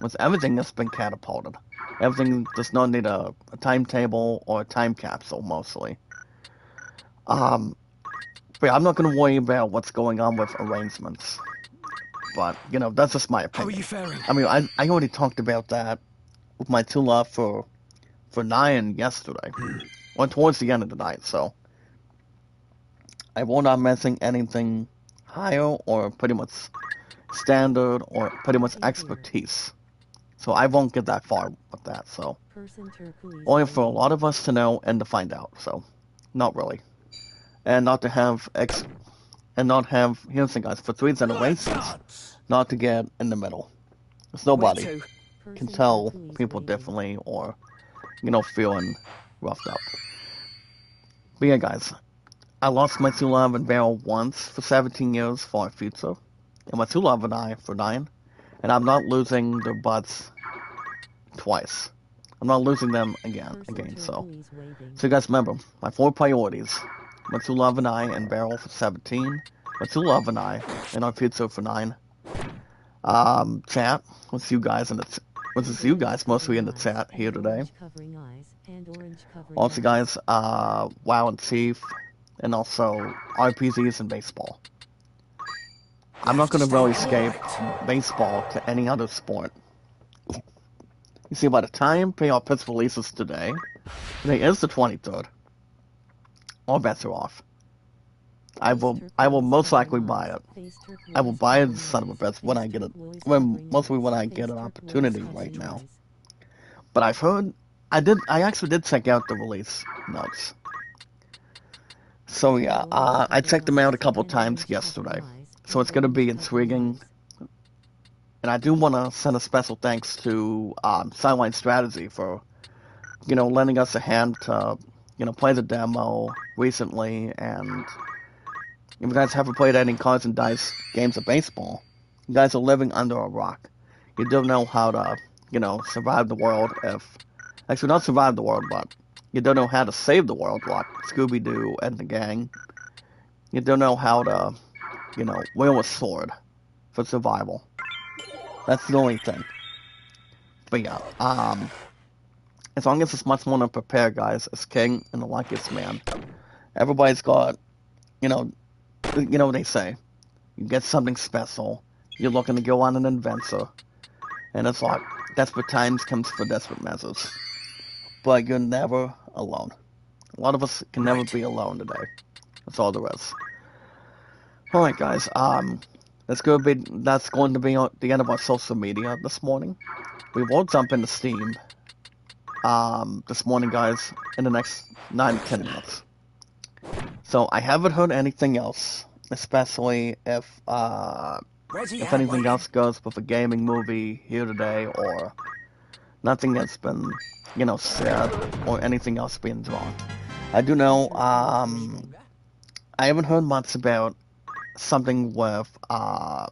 [SPEAKER 1] With everything that's been catapulted. Everything does not need a timetable or a time capsule, mostly. But yeah, I'm not going to worry about what's going on with arrangements. But, that's just my opinion.
[SPEAKER 3] How are you faring?
[SPEAKER 1] I mean, I already talked about that with my True Love for 9 yesterday. Or towards the end of the night, so. I will not mention anything higher or pretty much standard or pretty much expertise. So I won't get that far with that, so. Only for a lot of us to know and to find out, so. Not really. And not to have here's the thing, guys, for 3 generations, not to get in the middle. There's nobody can tell people differently or, feeling roughed up. But yeah, guys, I lost my True Love and Barrel once for 17 years for our future, and my True Love and I for 9, and I'm not losing their butts twice. I'm not losing them again, so you guys remember, my 4 priorities. Matulov and I and Barrel for 17. Matulov and I and our pizza for 9. Chat, what's you guys in the you guys mostly in the chat here today. Also guys, WoW and Thief, and also RPGs and baseball. I'm not gonna really escape baseball to any other sport. You see, by the time Payoff Pits releases today is the 23rd. All bets are off. I will most likely buy it. I will buy it, son of a bitch, when I get it. Mostly when I get an opportunity right now. But I've heard, I actually did check out the release notes. So yeah, I checked them out a couple times yesterday. So it's gonna be intriguing. And I do want to send a special thanks to Sideline Strategy for, lending us a hand to, play the demo recently. And if you guys haven't played any cards and dice games of baseball, you guys are living under a rock. You don't know how to, survive the world actually not survive the world, but you don't know how to save the world like Scooby-Doo and the gang. You don't know how to, wield a sword for survival. That's the only thing. But yeah, as long as it's much more to prepare, guys, as king and the luckiest man. Everybody's got, what they say. You get something special. You're looking to go on an adventure. And it's like, desperate times comes for desperate measures. But you're never alone. A lot of us can never be alone today. That's all there is. Alright, guys, that's going to be the end of our social media this morning. We will jump into Steam this morning, guys, in the next 9 to 10 minutes. So I haven't heard anything else, especially if anything else goes with a gaming movie here today, or nothing that's been, said, or anything else being drawn. I do know, I haven't heard much about something with, what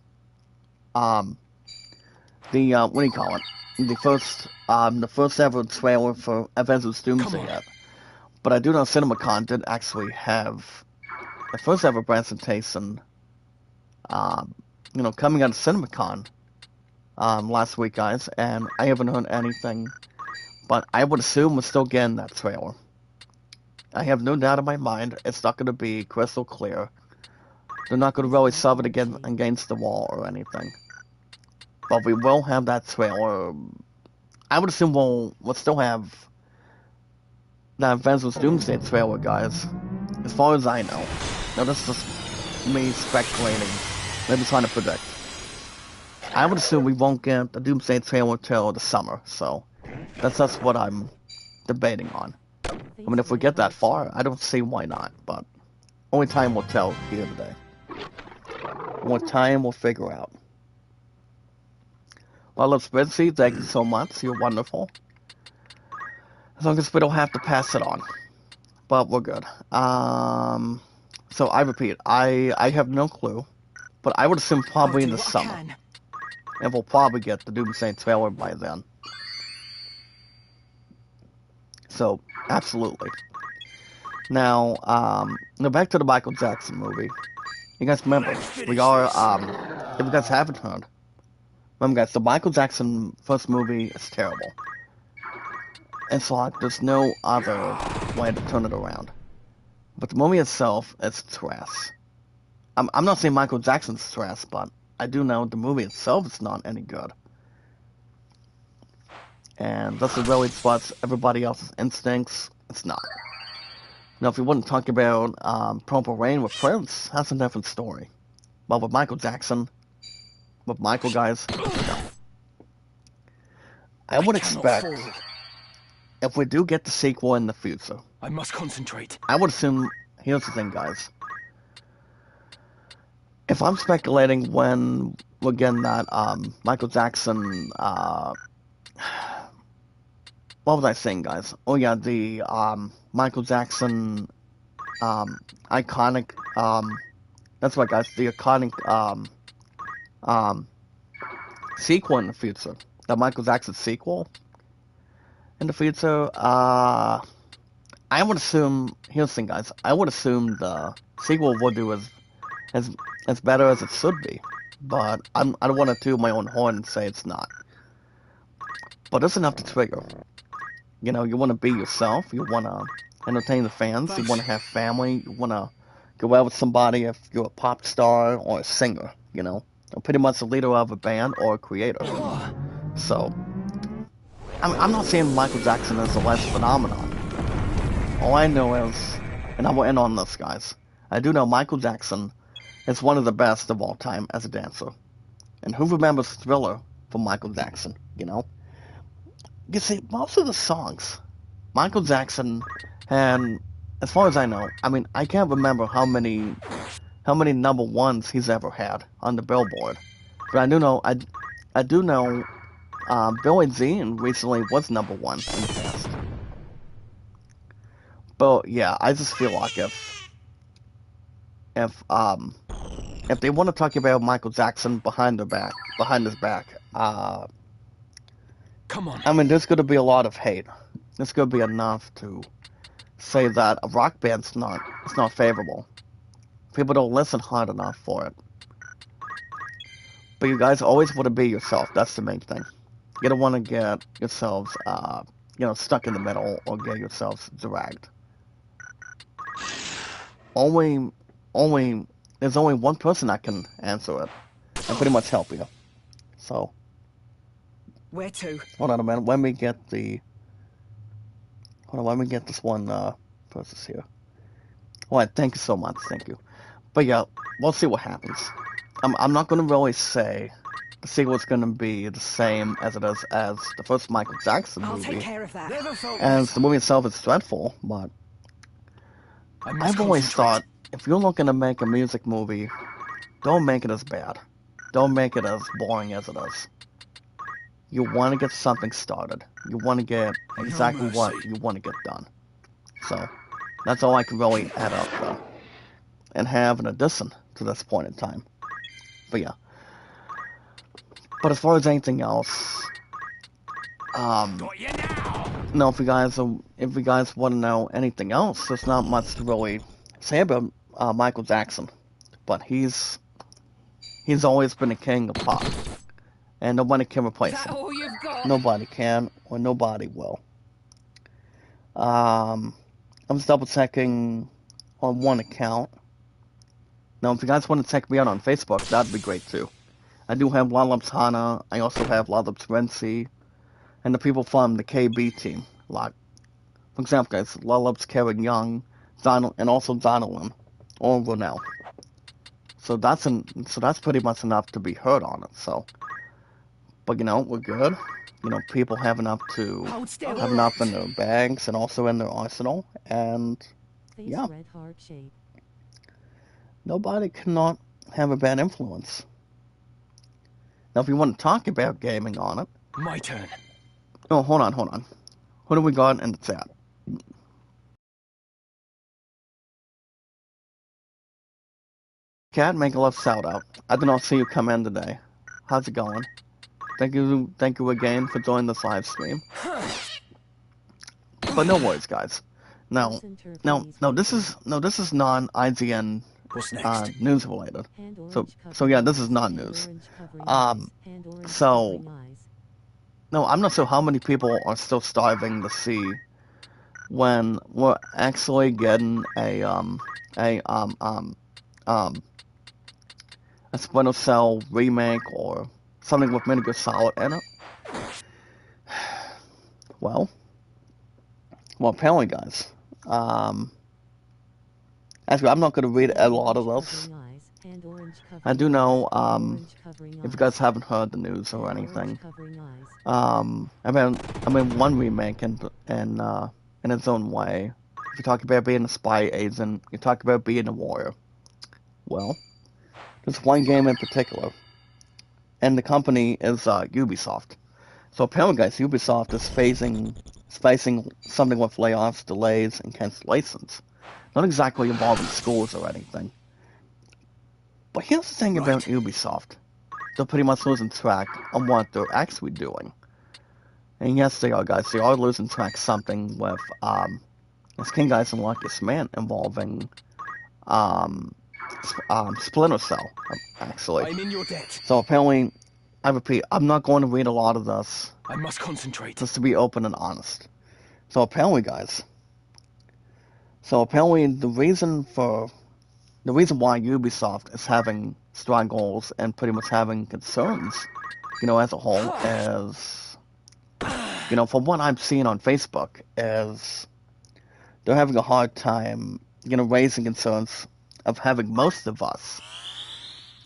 [SPEAKER 1] do you call it? The first ever trailer for Avengers Doomsday yet. But I do know CinemaCon did actually have the first ever presentation, coming out of CinemaCon, last week, guys, and I haven't heard anything, but I would assume we're still getting that trailer. I have no doubt in my mind it's not going to be crystal clear. They're not going to really shove it against the wall or anything. But we will have that trailer. I would assume we'll still have that Avengers Doomsday trailer, guys. As far as I know. Now, this is just me speculating. Maybe trying to predict. I would assume we won't get the Doomsday trailer till the summer, so that's just what I'm debating on. I mean, if we get that far, I don't see why not, but only time will tell here today. Only time will figure out. Well, let's Spreadsheet, thank you so much. You're wonderful. As long as we don't have to pass it on. But we're good. So I repeat, I have no clue. But I would assume probably in the summer. And we'll probably get the Doomsday trailer by then. So, absolutely. Now, back to the Michael Jackson movie. You guys remember, we are, if you guys haven't heard, remember guys, the Michael Jackson first movie is terrible. It's like, there's no other way to turn it around. But the movie itself is trash. I'm not saying Michael Jackson's trash, but I do know the movie itself is not any good. And that's really what's everybody else's instincts. It's not. Now, if we wouldn't talk about Purple Rain with Prince, that's a different story. But with Michael Jackson, with Michael, guys, no. I would expect, if we do get the sequel in the future,
[SPEAKER 3] I must concentrate.
[SPEAKER 1] I would assume, here's the thing, guys. If I'm speculating when we're getting that Michael Jackson, what was I saying, guys? Oh yeah, the Michael Jackson iconic, that's right, guys, the iconic sequel in the future, the Michael Jackson sequel, In the future, I would assume, here's the thing, guys, I would assume the sequel will do as, as better as it should be. But I don't want to toot my own horn and say it's not. But it's enough to trigger. You know, you want to be yourself, you want to entertain the fans, you want to have family, you want to go out with somebody if you're a pop star or a singer, you know. Or pretty much the leader of a band or a creator. So, I'm not saying Michael Jackson is a less phenomenon. All I know is, and I will end on this, guys, I do know Michael Jackson is one of the best of all time as a dancer. And who remembers Thriller from Michael Jackson, you know? You see, most of the songs, Michael Jackson, and as far as I know, I mean, I can't remember how many number ones he's ever had on the Billboard. But I do know, Billie Jean recently was number one in the past. But yeah, I just feel like if they want to talk about Michael Jackson behind his back,
[SPEAKER 3] Come on.
[SPEAKER 1] I mean, there's going to be a lot of hate. There's going to be enough to say that a rock band's not favorable. People don't listen hard enough for it. But you guys always want to be yourself. That's the main thing. You don't want to get yourselves, stuck in the middle or get yourselves dragged. There's only one person that can answer it and pretty much help you. So,
[SPEAKER 2] Where to?
[SPEAKER 1] hold on a minute. Let me get this one process here. Alright, thank you so much. Thank you. But yeah, we'll see what happens. I'm not going to really say the sequel's going to be the same as it is as the first Michael Jackson
[SPEAKER 2] I'll
[SPEAKER 1] movie.
[SPEAKER 2] take care of that.
[SPEAKER 1] As the movie itself is dreadful, but I've always thought, if you're looking to make a music movie, don't make it as bad. Don't make it as boring as it is. You want to get something started. You want to get exactly what you want to get done. So, that's all I can really add up and have an addition to this point in time. But yeah. But as far as anything else, no, if you guys want to know anything else, there's not much to really say about Michael Jackson. But he's always been a king of pop, and nobody can replace him.
[SPEAKER 2] All you've got?
[SPEAKER 1] Nobody can, or nobody will. I'm just double checking on one account. Now, if you guys want to check me out on Facebook, that'd be great too. I do have Lalup's Hana, I also have Lalup's Renzi, and the people from the KB team. Like, for example, guys, Lalup's Karen Young, and also Donalyn, or Ronell. So that's pretty much enough to be heard on it. So, but you know, we're good. You know, people have enough in their bags and also in their arsenal, and yeah, nobody cannot have a bad influence. Now, if you want to talk about gaming on it,
[SPEAKER 3] My turn.
[SPEAKER 1] oh, hold on. Who do we got in the chat? Cat, make a love shout out. I did not see you come in today. How's it going? Thank you again for joining this live stream. But no worries, guys. No, this is non-IGN news related. So yeah, this is not news. So no, I'm not sure how many people are still starving to see when we're actually getting a Splinter Cell remake or something with Metal Gear Solid in it. Well, apparently, guys. Actually, I'm not going to read a lot of this. I do know, if you guys haven't heard the news or anything, I mean, one remake in its own way. If you talk about being a spy agent, you talk about being a warrior. Well, there's one game in particular, and the company is Ubisoft. So apparently, guys, Ubisoft is facing something with layoffs, delays, and cancellations. Not exactly involving schools or anything. But here's the thing about Ubisoft. They're pretty much losing track on what they're actually doing. And yes, they are, guys. They are losing track something with, it's King Guys and Luckiest Man involving, um, Splinter Cell, actually.
[SPEAKER 3] I'm in your debt.
[SPEAKER 1] So apparently, I repeat, I'm not going to read a lot of this,
[SPEAKER 3] I must concentrate.
[SPEAKER 1] just to be open and honest. So apparently, guys, the reason why Ubisoft is having struggles and pretty much having concerns, as a whole, is, from what I'm seeing on Facebook, is they're having a hard time, raising concerns of having most of us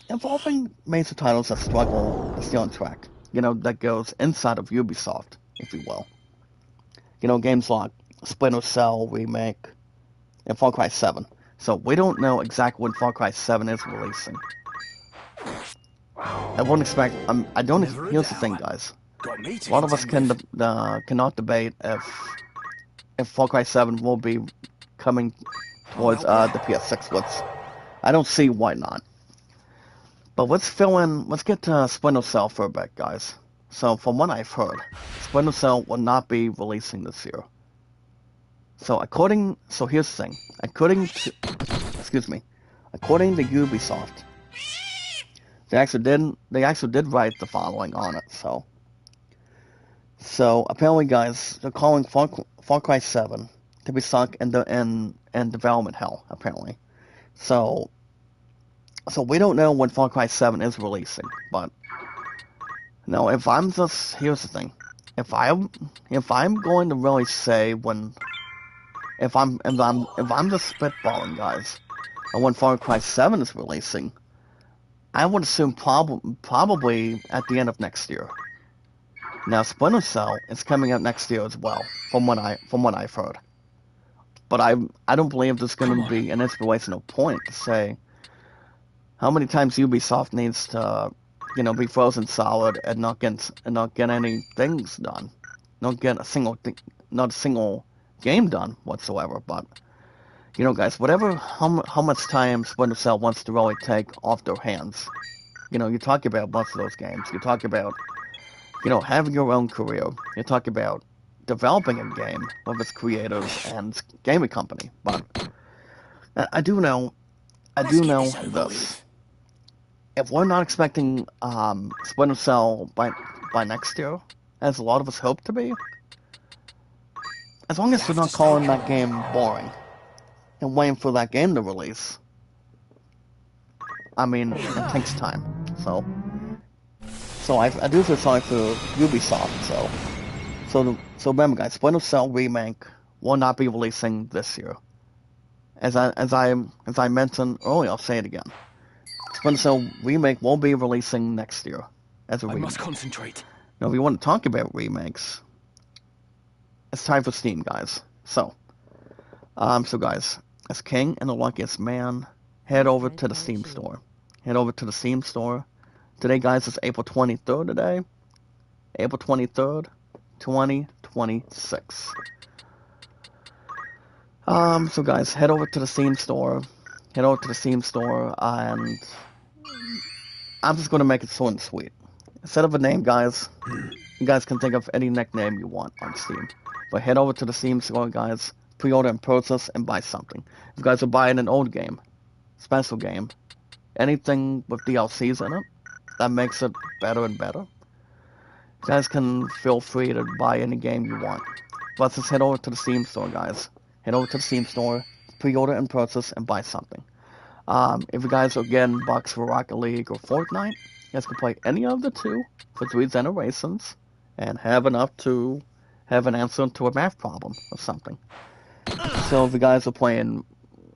[SPEAKER 1] involving major titles that struggle to stay on track, that goes inside of Ubisoft, if you will. Games like Splinter Cell Remake and Far Cry 7. So we don't know exactly when Far Cry 7 is releasing. I won't expect. I don't. Here's the thing, guys. A lot of us cannot debate if Far Cry 7 will be coming towards the PS6. I don't see why not. But let's get to Splinter Cell for a bit, guys. So from what I've heard, Splinter Cell will not be releasing this year. So here's the thing. According to Ubisoft, they actually did write the following on it. So apparently, guys, they're calling Far Cry 7 to be stuck in development hell. Apparently, so we don't know when Far Cry 7 is releasing. But no, here's the thing. If I'm going to really say when. If I'm just spitballing, guys, and when Far Cry 7 is releasing, I would assume probably at the end of next year. Now, Splinter Cell is coming out next year as well, from what I've heard. But I don't believe there's going to be an inspirational point to say how many times Ubisoft needs to, be frozen solid and not get any things done, not a single game done whatsoever. But guys, how much time Splinter Cell wants to really take off their hands. You talk about most of those games. You talk about having your own career. You talk about developing a game with its creators and its gaming company. But I do know this. If we're not expecting Splinter Cell by next year, as a lot of us hope to be, as long as they're not calling that game boring and waiting for that game to release, I mean, it takes time. So I do feel sorry for Ubisoft. So remember, guys, Splinter Cell Remake will not be releasing this year. As I mentioned earlier, I'll say it again. Splinter Cell Remake will be releasing next year as a remake.
[SPEAKER 3] I must concentrate.
[SPEAKER 1] Now, if you want to talk about remakes, it's time for Steam, guys. So guys, as King and the Luckiest Man, head over to the Steam store. Today, guys, is April 23rd today. April 23rd, 2026. So guys, head over to the Steam store. And I'm just going to make it short and sweet. Instead of a name, guys, you guys can think of any nickname you want on Steam. But head over to the Steam store, guys, pre-order and purchase, and buy something. If you guys are buying an old game, special game, anything with DLCs in it, that makes it better and better, you guys can feel free to buy any game you want. But just head over to the Steam store, guys. Head over to the Steam store, pre-order and purchase, and buy something. If you guys are getting bucks for Rocket League or Fortnite, you guys can play any of the two for 3 generations and have enough to have an answer to a math problem or something. So if you guys are playing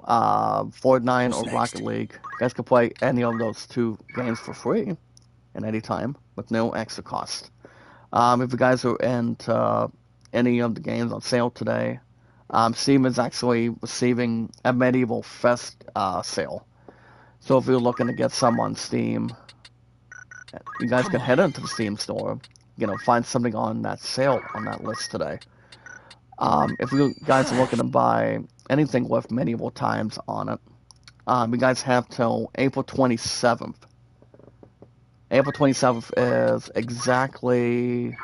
[SPEAKER 1] Fortnite or Rocket League, you guys can play any of those 2 games for free at any time with no extra cost. If you guys are into any of the games on sale today, Steam is actually receiving a Medieval Fest sale. So if you're looking to get some on Steam, you guys can head into the Steam store, find something on that sale on that list today. If you guys are looking to buy anything with Medieval Times on it, you guys have till April 27th. April 27th is exactly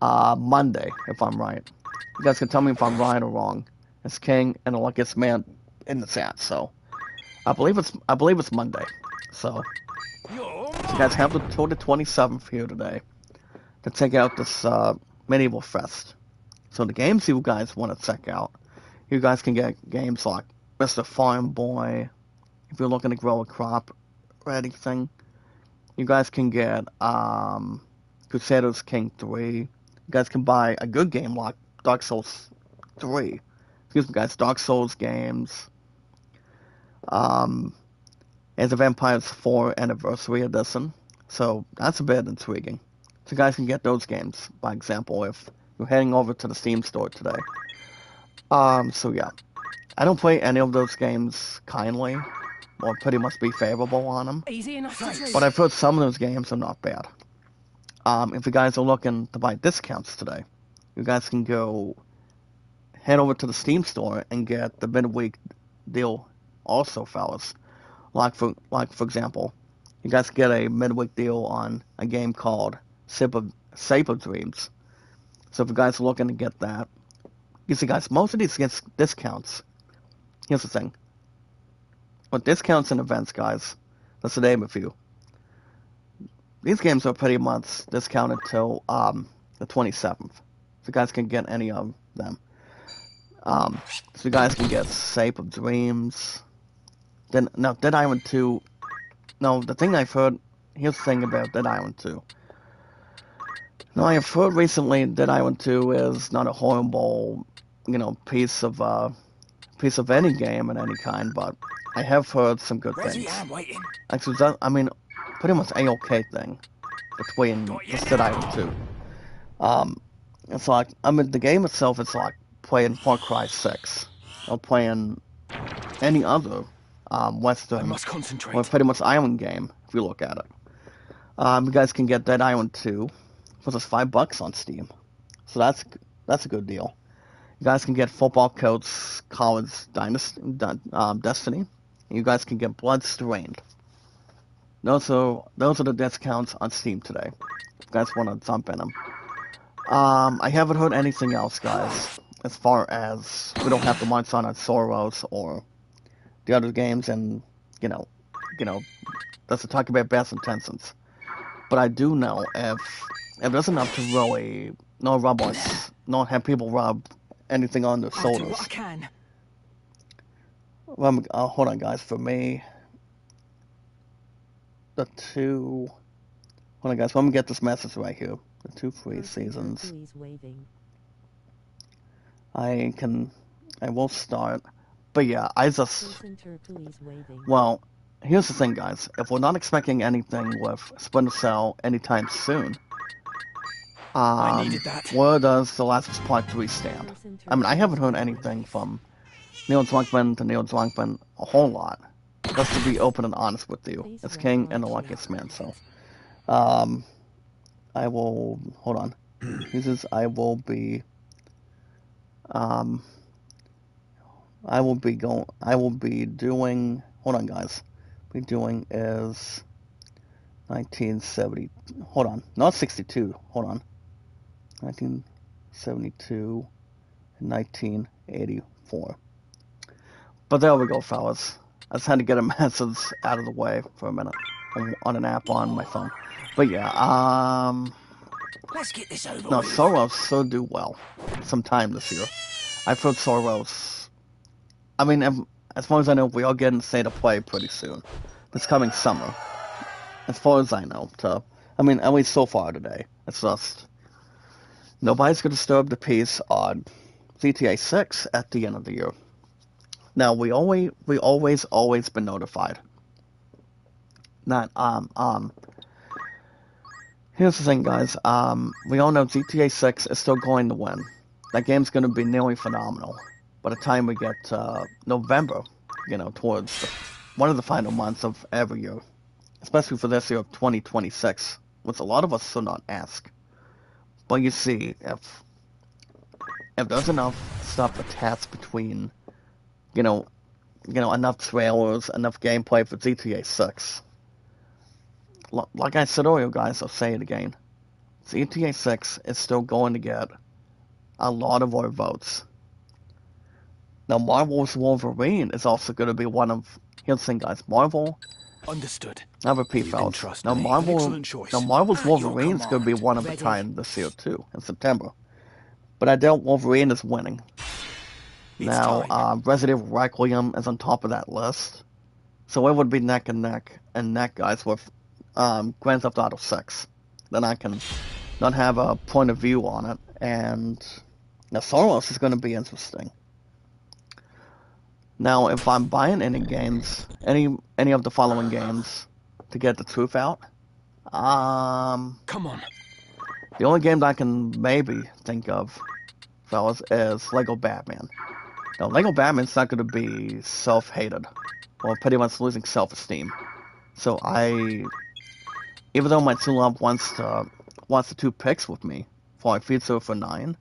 [SPEAKER 1] Monday, if I'm right. You guys can tell me if I'm right or wrong. It's King and the luckiest man in the chat, so I believe it's Monday. So
[SPEAKER 3] You're
[SPEAKER 1] you guys have
[SPEAKER 3] mine.
[SPEAKER 1] till the 27th here today to check out this medieval fest. So the games you guys want to check out, you guys can get games like Mr. Farm Boy, if you're looking to grow a crop or anything. You guys can get Crusaders King 3. You guys can buy a good game like Dark Souls 3. Excuse me, guys, Dark Souls games. As of Empires 4 Anniversary Edition. So that's a bit intriguing. So you guys can get those games, by example, if you're heading over to the Steam store today. So yeah. I don't play any of those games kindly, or pretty much be favorable on them.
[SPEAKER 2] Easy enough to
[SPEAKER 1] But
[SPEAKER 2] do.
[SPEAKER 1] I've heard some of those games are not bad. If you guys are looking to buy discounts today, you guys can go head over to the Steam store and get the midweek deal also, fellas. Like for example, you guys get a midweek deal on a game called Saber Dreams. So if you guys are looking to get that, you see guys, most of these discounts, here's the thing. With discounts and events, guys, let's name a few. These games are pretty much discounted till the 27th. So you guys can get any of them. So you guys can get Shape of Dreams. Then now Dead Island 2. No, the thing I've heard. Here's the thing about Dead Island 2. Now I have heard recently Dead Island 2 is not a horrible, piece of any game in any kind, but I have heard some good
[SPEAKER 3] Ready,
[SPEAKER 1] things.
[SPEAKER 3] I'm waiting.
[SPEAKER 1] Actually, I mean, pretty much a-okay thing between just Dead Island 2. It's like, I mean, the game itself is like playing Far Cry 6, or playing any other
[SPEAKER 3] I
[SPEAKER 1] Western,
[SPEAKER 3] must
[SPEAKER 1] or
[SPEAKER 3] concentrate.
[SPEAKER 1] pretty much island game, if you look at it. You guys can get Dead Island 2 for just $5 on Steam, so that's a good deal. You guys can get Football Coach College Destiny. You guys can get Bloodstained. Those are the discounts on Steam today. If you guys want to jump in them. I haven't heard anything else, guys. As far as we don't have to munch on Soros or the other games, and you know, that's to talk about best intentions. But I do know if there's enough to really not have people rub anything on their
[SPEAKER 2] I'll do what I
[SPEAKER 1] shoulders.
[SPEAKER 2] can.
[SPEAKER 1] Hold on, guys. For me, the two. Hold on, guys. Let me get this message right here. The 2 free seasons. I will start. But yeah, well, here's the thing, guys. If we're not expecting anything with Splinter Cell anytime soon,
[SPEAKER 3] I needed that.
[SPEAKER 1] where does The Last of Us Part 3 stand? I mean, I haven't heard anything from Neil Druckmann to Neil Druckmann a whole lot. Just to be open and honest with you. It's King and the Luckiest Man, so. I will, hold on. I will be doing, hold on, guys. Be doing is 1970, hold on, not 62, hold on. 1972 and 1984. But there we go, fellas. I just had to get a message out of the way for a minute on an app on my phone. But yeah,
[SPEAKER 3] Let's get this over
[SPEAKER 1] no,
[SPEAKER 3] with.
[SPEAKER 1] Soros should do well sometime this year. I've heard Soros. I mean, as far as I know, we are getting State of Play pretty soon. This coming summer. As far as I know. I mean, at least so far today. It's just nobody's going to disturb the peace on GTA 6 at the end of the year. Now, we always been notified that, here's the thing, guys. We all know GTA 6 is still going to win. That game's going to be nearly phenomenal. By the time we get November, towards one of the final months of every year, especially for this year of 2026, which a lot of us should not ask. But you see, if there's enough stuff attached between, enough trailers, enough gameplay for GTA 6, like I said earlier, guys, I'll say it again. GTA 6 is still going to get a lot of our votes. Now, Marvel's Wolverine is also going to be one of... Here's the thing, guys. Marvel...
[SPEAKER 3] Understood.
[SPEAKER 1] I repeat,
[SPEAKER 3] You can
[SPEAKER 1] fellas.
[SPEAKER 3] trust
[SPEAKER 1] Now,
[SPEAKER 3] me. An excellent choice.
[SPEAKER 1] Marvel's
[SPEAKER 3] At your
[SPEAKER 1] Wolverine is going to be
[SPEAKER 3] command.
[SPEAKER 1] one of a
[SPEAKER 2] Ready.
[SPEAKER 1] kind this year, too, in September. But I doubt Wolverine is winning.
[SPEAKER 3] It's
[SPEAKER 1] Now,
[SPEAKER 3] time.
[SPEAKER 1] Resident Evil Requiem is on top of that list. So it would be neck and neck, guys, with Grand Theft Auto 6. Then I can not have a point of view on it. And now Soros is going to be interesting. Now, if I'm buying any games, any of the following games, to get the truth out,
[SPEAKER 3] Come on.
[SPEAKER 1] the only game that I can maybe think of, fellas, is Lego Batman. Now, Lego Batman's not going to be self-hated, or pretty much losing self-esteem. So even though my true love wants the 2 picks with me for a feature for 9,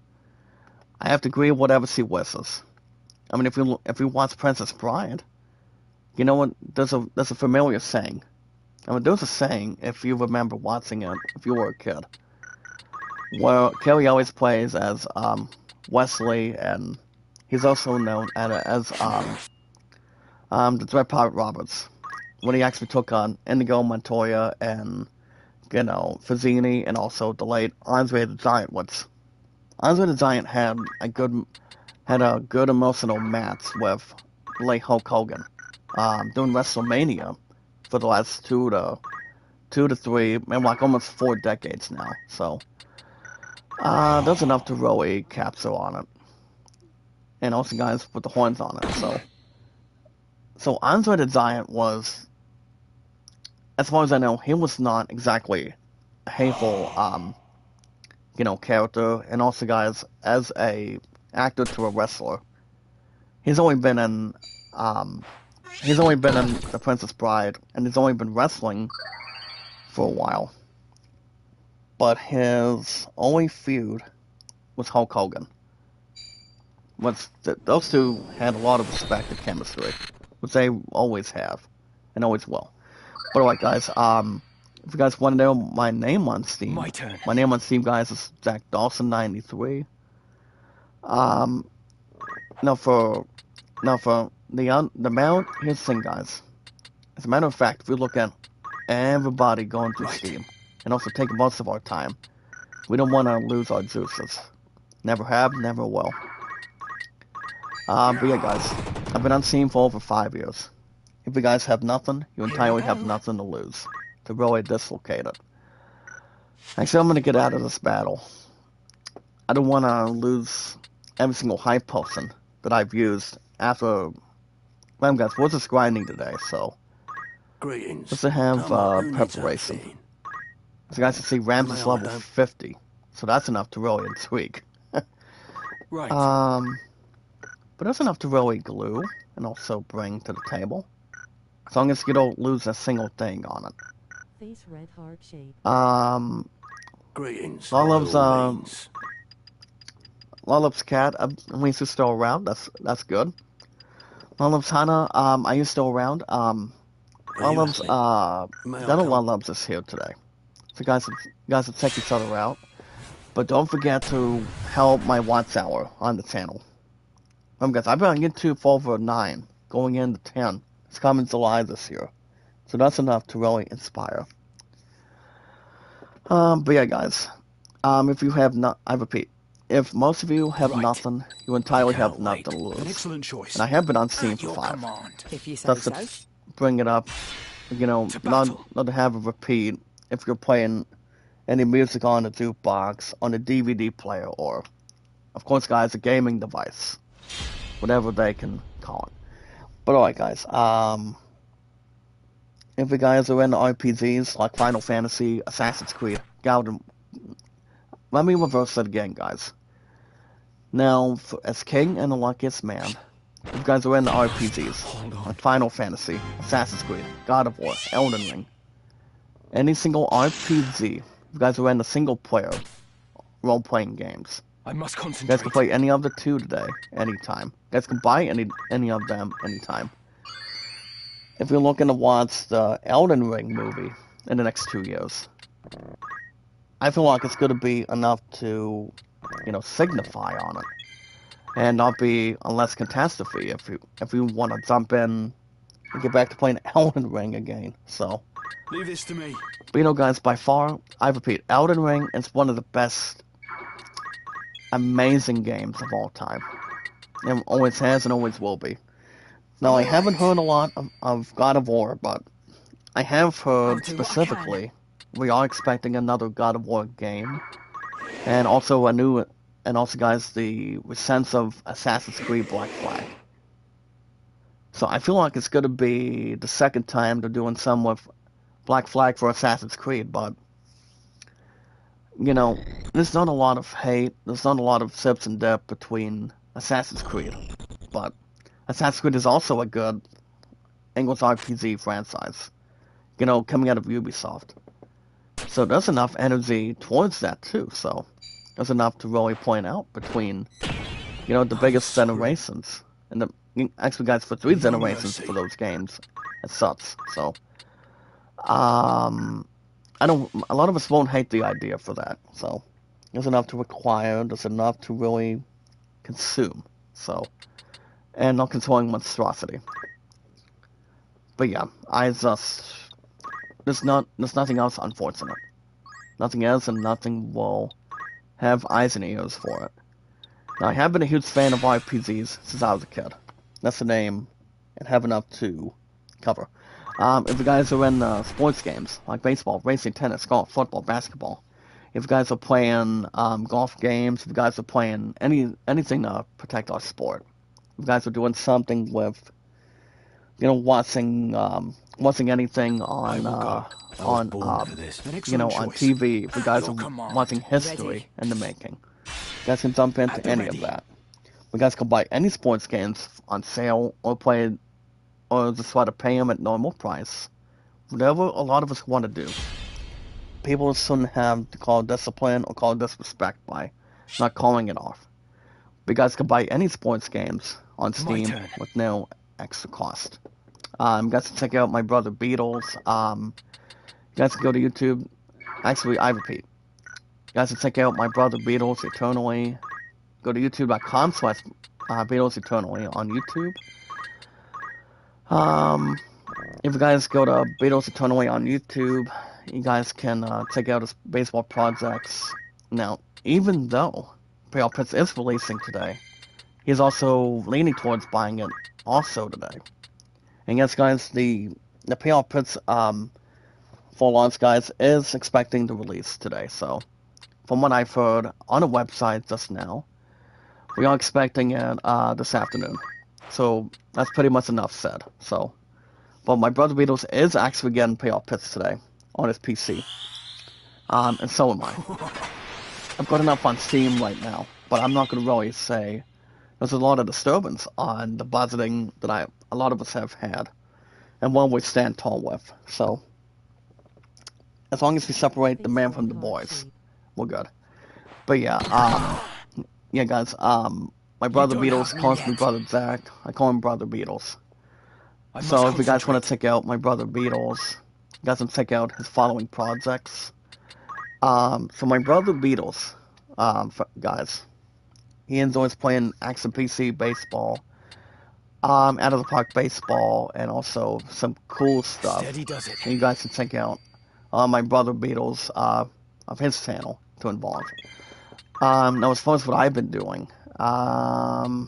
[SPEAKER 1] I have to agree with whatever she wishes. I mean, if you watch Princess Bride, you know what? There's a familiar saying. I mean, there's a saying, if you remember watching it, if you were a kid, where Carrie always plays as Wesley, and he's also known as the Dread Pirate Roberts, when he actually took on Inigo Montoya and Fazzini, and also the late Andre the Giant. Which Andre the Giant had a good emotional match with the late Hulk Hogan during WrestleMania for the last 2 to 3, maybe like almost 4 decades now. So there's enough to really capture on it, and also guys with the horns on it. So Andre the Giant was, as far as I know, he was not exactly a hateful character, and also guys, as a actor to a wrestler, he's only been in The Princess Bride, and he's only been wrestling for a while. But his only feud was Hulk Hogan. Those two had a lot of respect and chemistry, which they always have, and always will. But alright, guys, if you guys want to know my name on Steam,
[SPEAKER 3] My turn.
[SPEAKER 1] my name on Steam, guys, is Jack Dawson 93. Now for the amount, here's the thing, guys. As a matter of fact, if we look at everybody going through Steam, and also take most of our time, we don't want to lose our juices. Never have, never will. But yeah, guys, I've been on Steam for over 5 years. If you guys have nothing, you entirely have nothing to lose. To really dislocate it. Actually, I'm going to get out of this battle. I don't want to lose every single hype potion that I've used after... Well, guys, we're just grinding today, so...
[SPEAKER 3] Greetings.
[SPEAKER 1] Let's have preparation. So you guys can see Ramses level 50. So that's enough to really intrigue.
[SPEAKER 3] Right.
[SPEAKER 1] But that's enough to really glue and also bring to the table. As long as you don't lose a single thing on it.
[SPEAKER 4] Face red heart shape.
[SPEAKER 3] Greetings.
[SPEAKER 1] Lollip's cat, at least is still around. That's good. Lollip's Hana, are you still around? Lollip's, Dental Lollip's is here today. So guys will check each other out. But don't forget to help my Watch Hour on the channel. Guys, I've been on YouTube for over 9, going into 10. It's coming July this year. So that's enough to really inspire. But yeah, guys. If you have not, I repeat, if most of you have nothing, you entirely have nothing to lose.
[SPEAKER 3] An excellent choice.
[SPEAKER 1] And I have been on Steam for 5.
[SPEAKER 3] Command.
[SPEAKER 2] If you say
[SPEAKER 1] That's
[SPEAKER 2] so.
[SPEAKER 1] to bring it up, not to have a repeat if you're playing any music on a jukebox, on a DVD player, or, of course, guys, a gaming device. Whatever they can call it. But alright, guys, if you guys are into RPGs like Final Fantasy, Assassin's Creed, let me reverse it again, guys. Now, as King and the Luckiest Man, if you guys are into RPGs like Final Fantasy, Assassin's Creed, God of War, Elden Ring, any single RPG, if you guys are into single-player role-playing games,
[SPEAKER 3] I must
[SPEAKER 1] you
[SPEAKER 3] concentrate.
[SPEAKER 1] guys can play any of the 2 today, anytime. You guys can buy any of them anytime. If you're looking to watch the Elden Ring movie in the next 2 years, I feel like it's going to be enough to, signify on it, and not be a less catastrophe if you want to jump in and get back to playing Elden Ring again. So,
[SPEAKER 3] Leave this to me.
[SPEAKER 1] but guys, by far, I repeat, Elden Ring is one of the best, amazing games of all time. It always has and always will be. Now, I haven't heard a lot of God of War, but I have
[SPEAKER 2] I'll
[SPEAKER 1] heard
[SPEAKER 2] do what I can.
[SPEAKER 1] specifically we are expecting another God of War game, and also guys, the sense of Assassin's Creed Black Flag. So I feel like it's going to be the second time they're doing some with Black Flag for Assassin's Creed, but, there's not a lot of hate, there's not a lot of sips and dip between Assassin's Creed, but Assassin's Creed is also a good English RPG franchise, coming out of Ubisoft. So there's enough energy towards that too, so there's enough to really point out between, the biggest generations, and actually guys, for 3 generations for those games, it sucks, so, a lot of us won't hate the idea for that, so there's enough to require, there's enough to really consume, so, and not controlling monstrosity. But yeah, there's nothing else unfortunate. Nothing else, and nothing will have eyes and ears for it. Now, I have been a huge fan of RPGs since I was a kid. That's the name, and have enough to cover. If you guys are in sports games, like baseball, racing, tennis, golf, football, basketball, if you guys are playing golf games, if you guys are playing anything to protect our sport, if you guys are doing something with, watching anything on on TV, if you guys are watching history in the making, you guys can jump into any of that. You guys can buy any sports games on sale or just try to pay them at normal price. Whatever a lot of us want to do. People shouldn't have to call discipline or call disrespect by not calling it off. But you guys can buy any sports games on Steam with no extra cost. You guys can check out my brother Beatles. You guys can go to YouTube. Actually, I repeat. You guys can check out my brother Beatles Eternally. Go to youtube.com/Beatles Eternally on YouTube. If you guys go to Beatles Eternally on YouTube, you guys can check out his baseball projects. Now, even though Pale Prince is releasing today, he's also leaning towards buying it also today. And yes, guys, the Pale Prince full launch, guys, is expecting to release today. So, from what I've heard on a website just now, we are expecting it this afternoon. So that's pretty much enough said. So, but my brother Beatles is actually getting Pale Pits today on his PC, and so am I. I've got enough on Steam right now, but I'm not going to really say there's a lot of disturbance on the budgeting that a lot of us have had, and one we stand tall with. So, as long as we separate the man from the boys, we're good. But yeah, guys, my brother Beatles calls me Brother Zach. I call him Brother Beatles. So if you guys want to check out my brother Beatles, you guys can check out his following projects. So my brother Beatles, guys, he enjoys playing action PC baseball, out of the park baseball, and also some cool stuff.
[SPEAKER 3] Steady does it.
[SPEAKER 1] And you guys can check out my brother Beatles of his channel to involve. Now as far as what I've been doing, well,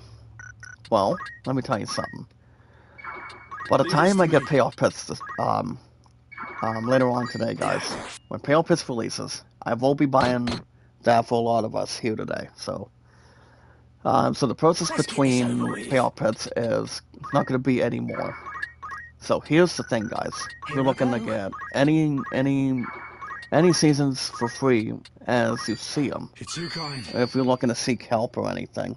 [SPEAKER 1] let me tell you something. By the time I get Payoff Pits later on today, guys, when Payoff Pits releases, I will be buying that for a lot of us here today. So the process between Payoff Pits is not going to be any more. So here's the thing, guys. If you're looking to get any seasons for free as you see them, if you're looking to seek help or anything,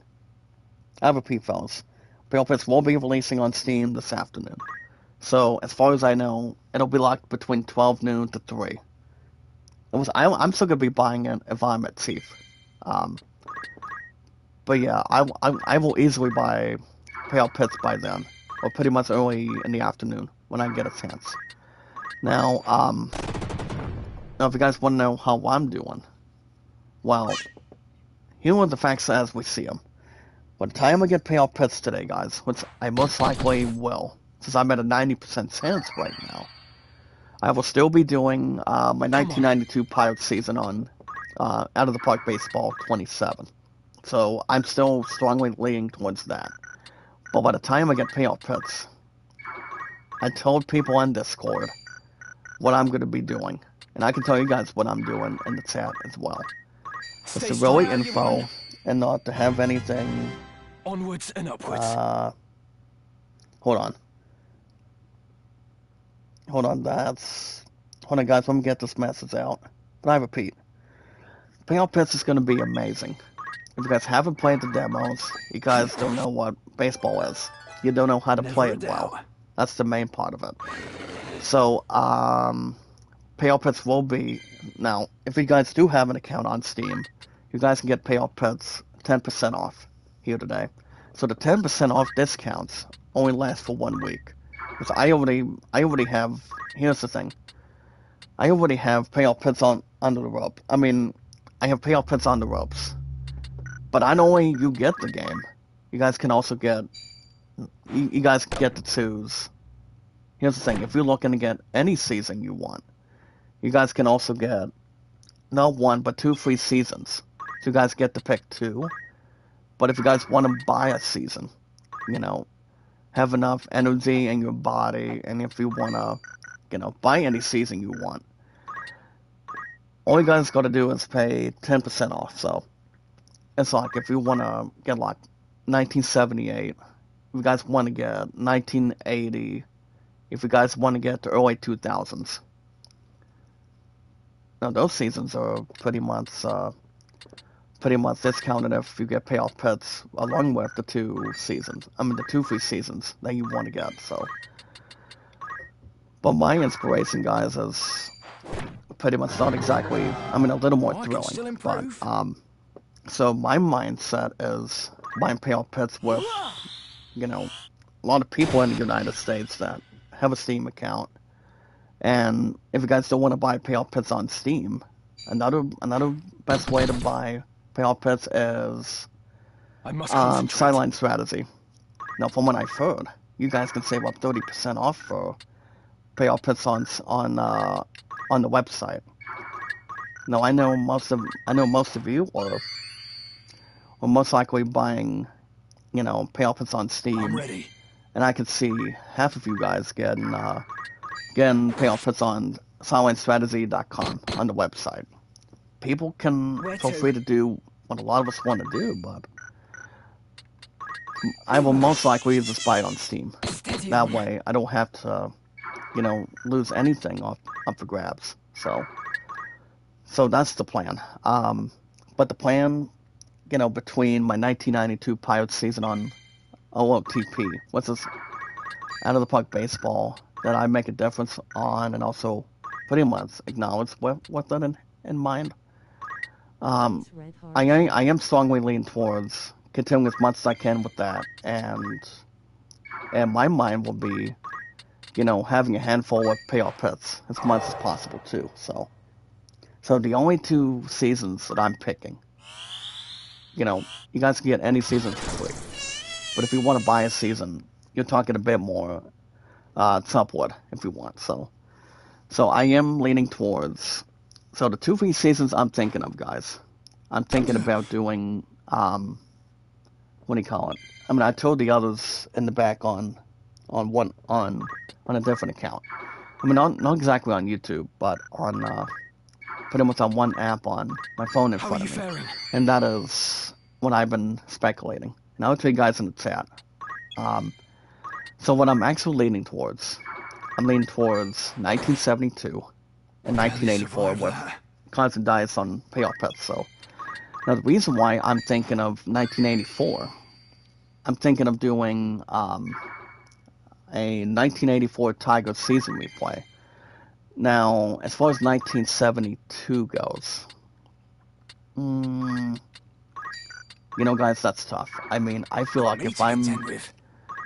[SPEAKER 1] I repeat, fellas, Pale Pits will be releasing on Steam this afternoon. So, as far as I know, it'll be locked between 12 noon to 3. I'm still going to be buying it if I'm at Chief. But yeah, I will easily buy Pale Pits by then, or pretty much early in the afternoon when I get a chance. Now, Now, if you guys want to know how I'm doing, well, here are the facts as we see them. By the time I get payoff pits today, guys, which I most likely will, since I'm at a 90% chance right now, I will still be doing my 1992 Pirate season on Out of the Park Baseball 27. So I'm still strongly leaning towards that. But by the time I get payoff pits, I told people on Discord what I'm going to be doing. And I can tell you guys what I'm doing in the chat as well. It's to really info and not to have anything.
[SPEAKER 3] Onwards and upwards.
[SPEAKER 1] Hold on. Hold on, hold on, guys, let me get this message out. But I repeat, Payoff Pits is going to be amazing. If you guys haven't played the demos, you guys don't know what baseball is. You don't know how to play it well. That's the main part of it. So, Payoff Pits will be... Now, if you guys do have an account on Steam, you guys can get Payoff Pits 10% off here today. So the 10% off discounts only last for 1 week. Because I already have... Here's the thing. I already have Payoff Pits under the rope. I mean, I have Payoff Pits on the ropes. But not only you get the game, you guys can also get... You guys get to choose. Here's the thing. If you're looking to get any season you want, you guys can also get not 1, but 2 free seasons. So you guys get to pick 2. But if you guys want to buy a season, you know, have enough energy in your body, and if you want to, you know, buy any season you want, all you guys got to do is pay 10% off. So it's like if you want to get like 1978, if you guys want to get 1980, if you guys want to get the early 2000s. Now those seasons are pretty much discounted if you get payoff pits along with the 2 seasons. I mean the 2 free seasons that you want to get. So, but my inspiration, guys, is pretty much not exactly. I mean a little more thrilling. But so my mindset is buying payoff pits with, you know, a lot of people in the United States that have a Steam account. And if you guys don't want to buy payoff pits on Steam, another best way to buy payoff pits is sideline strategy. Now, from what I've heard, you guys can save up 30% off for payoff pits on the website. Now, I know most of you are most likely buying, you know, payoff pits on Steam.
[SPEAKER 3] I'm ready.
[SPEAKER 1] And I can see half of you guys getting payoff pits on SidelineStrategy.com on the website. People can feel free to do what a lot of us want to do, but I will most likely just buy it on Steam. That way, I don't have to, you know, lose anything up for grabs. So that's the plan. But the plan, you know, between my 1992 Pirates season on OOTP, what's this, Out of the Park Baseball, that I make a difference on, and also pretty much acknowledge with that in mind. I am strongly leaning towards continuing as much as I can with that, and my mind will be, you know, having a handful of payoff pits as much as possible too. So the only 2 seasons that I'm picking, you know, you guys can get any season for free, but if you want to buy a season, you're talking a bit more. It's upward if you want. So I am leaning towards. So the 2 free seasons I'm thinking of, guys. I'm thinking about doing. What do you call it? I mean, I told the others in the back on a different account. I mean, not exactly on YouTube, but on pretty much on one app on my phone in front of me, and that is what I've been speculating. And I'll tell you guys in the chat. So what I'm actually leaning towards, I'm leaning towards 1972 and 1984 with constant diets on payoff pits. So now the reason why I'm thinking of 1984, I'm thinking of doing a 1984 Tigers season replay. Now, as far as 1972 goes, you know, guys, that's tough. I mean, I feel like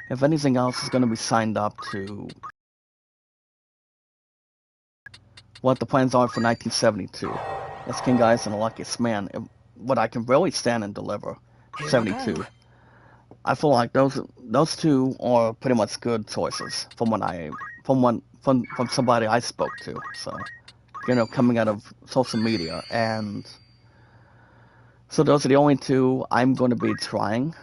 [SPEAKER 1] if anything else is going to be signed up to what the plans are for 1972. It's King Guys and the Luckiest Man. What I can really stand and deliver,
[SPEAKER 2] Here I
[SPEAKER 1] 72.
[SPEAKER 2] go.
[SPEAKER 1] I feel like those two are pretty much good choices from somebody I spoke to. So, coming out of social media, and so those are the only two I'm going to be trying.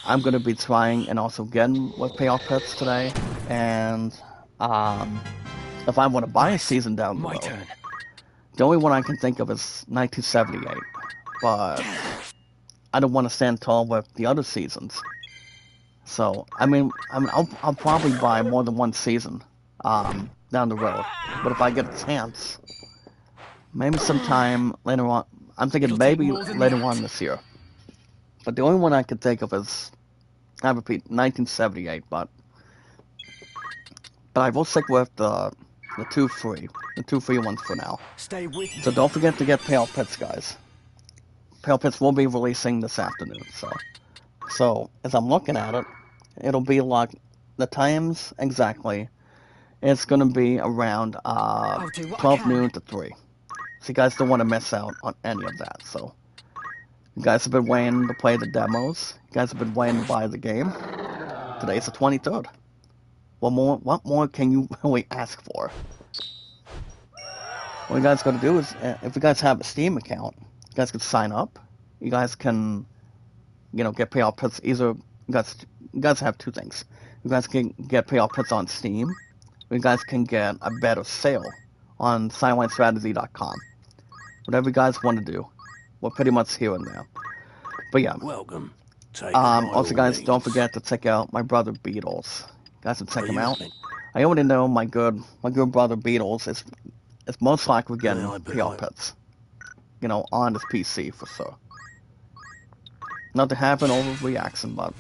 [SPEAKER 1] I'm going to be trying and also getting with payoff pets today. And um, if I want to buy a
[SPEAKER 3] Nice.
[SPEAKER 1] season down the
[SPEAKER 3] My
[SPEAKER 1] road,
[SPEAKER 3] turn.
[SPEAKER 1] the only one I can think of is 1978. But I don't want to stand tall with the other seasons. So I'll probably buy more than one season down the road. But if I get a chance, maybe sometime later on, I'm thinking
[SPEAKER 3] It'll take
[SPEAKER 1] maybe
[SPEAKER 3] more than
[SPEAKER 1] later
[SPEAKER 3] that.
[SPEAKER 1] on this year. But the only one I can think of is, I repeat, 1978. But I will stick with the two free ones for now.
[SPEAKER 3] Stay with
[SPEAKER 1] So
[SPEAKER 3] me.
[SPEAKER 1] don't forget to get Pale Pits, guys. Pale Pits will be releasing this afternoon. So as I'm looking at it, it'll be like the times exactly. It's gonna be around
[SPEAKER 2] I'll do what I
[SPEAKER 1] 12
[SPEAKER 2] can.
[SPEAKER 1] noon to 3. So you guys don't want to miss out on any of that. So you guys have been waiting to play the demos. You guys have been waiting to buy the game. Today's the 23rd. What more can you really ask for? What you guys got to do is, if you guys have a Steam account, you guys can sign up. You guys can, get payoff pits. You guys have two things. You guys can get payoff pits on Steam. You guys can get a better sale on SidelineStrategy.com. Whatever you guys want to do, we're pretty much here and there. But yeah.
[SPEAKER 5] Welcome. Take it by
[SPEAKER 1] Also,
[SPEAKER 5] all
[SPEAKER 1] guys, don't
[SPEAKER 5] means.
[SPEAKER 1] forget to check out my brother Beatles. You guys can check
[SPEAKER 5] Are
[SPEAKER 1] him
[SPEAKER 5] you
[SPEAKER 1] out.
[SPEAKER 5] listening?
[SPEAKER 1] I already know my good brother Beatles is most likely getting
[SPEAKER 5] Well, I bet
[SPEAKER 1] PL
[SPEAKER 5] I-
[SPEAKER 1] pits. On his PC for sure. Not to have an overreaction, but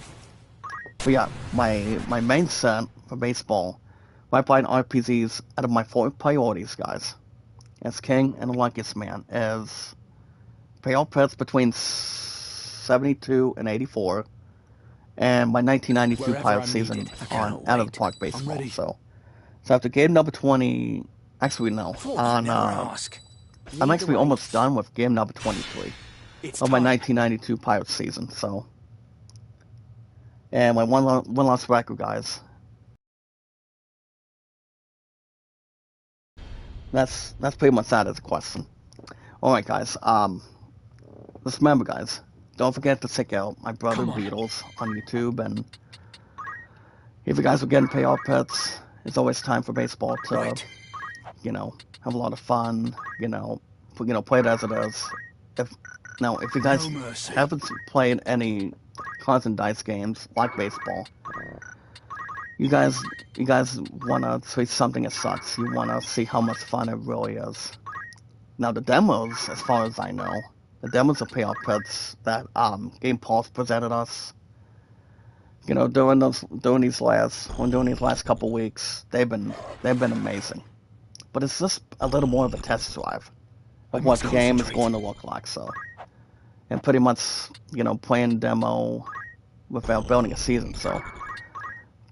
[SPEAKER 1] yeah, my main set for baseball, my playing RPGs out of my four priorities, guys, as King and the Luckiest Man, is PL pits between 72 and 84, and my 1992
[SPEAKER 3] Wherever
[SPEAKER 1] pilot
[SPEAKER 3] I'm
[SPEAKER 1] season
[SPEAKER 3] needed.
[SPEAKER 5] I
[SPEAKER 1] on
[SPEAKER 5] cannot
[SPEAKER 1] Out of the
[SPEAKER 5] wait.
[SPEAKER 1] Park
[SPEAKER 3] I'm
[SPEAKER 1] Baseball.
[SPEAKER 3] ready.
[SPEAKER 1] So after game number 20, actually no,
[SPEAKER 3] Thought
[SPEAKER 1] on
[SPEAKER 3] you'd never ask.
[SPEAKER 1] I'm
[SPEAKER 3] Lead
[SPEAKER 1] actually
[SPEAKER 3] the way.
[SPEAKER 1] almost done with game number 23
[SPEAKER 3] It's
[SPEAKER 1] of my
[SPEAKER 3] time.
[SPEAKER 1] 1992 pilot season. So, and my one last record, guys. That's pretty much that as a question. All right, guys. Just remember, guys. Don't forget to check out my brother
[SPEAKER 3] Come on.
[SPEAKER 1] Beatles on YouTube, and if you guys are getting payoff pets, it's always time for baseball to,
[SPEAKER 3] Right.
[SPEAKER 1] have a lot of fun. Play it as it is. If you guys
[SPEAKER 3] No mercy.
[SPEAKER 1] haven't played any cards and dice games like baseball, you guys want to see something as such. You want to see how much fun it really is. Now the demos, as far as I know, the demos of payoff pets that Game Pulse presented us, during these last couple weeks, they've been amazing. But it's just a little more of a test drive
[SPEAKER 3] I
[SPEAKER 1] of what
[SPEAKER 3] must
[SPEAKER 1] the game is
[SPEAKER 3] concentrate.
[SPEAKER 1] going to look like. So, and pretty much, playing demo without building a season. So,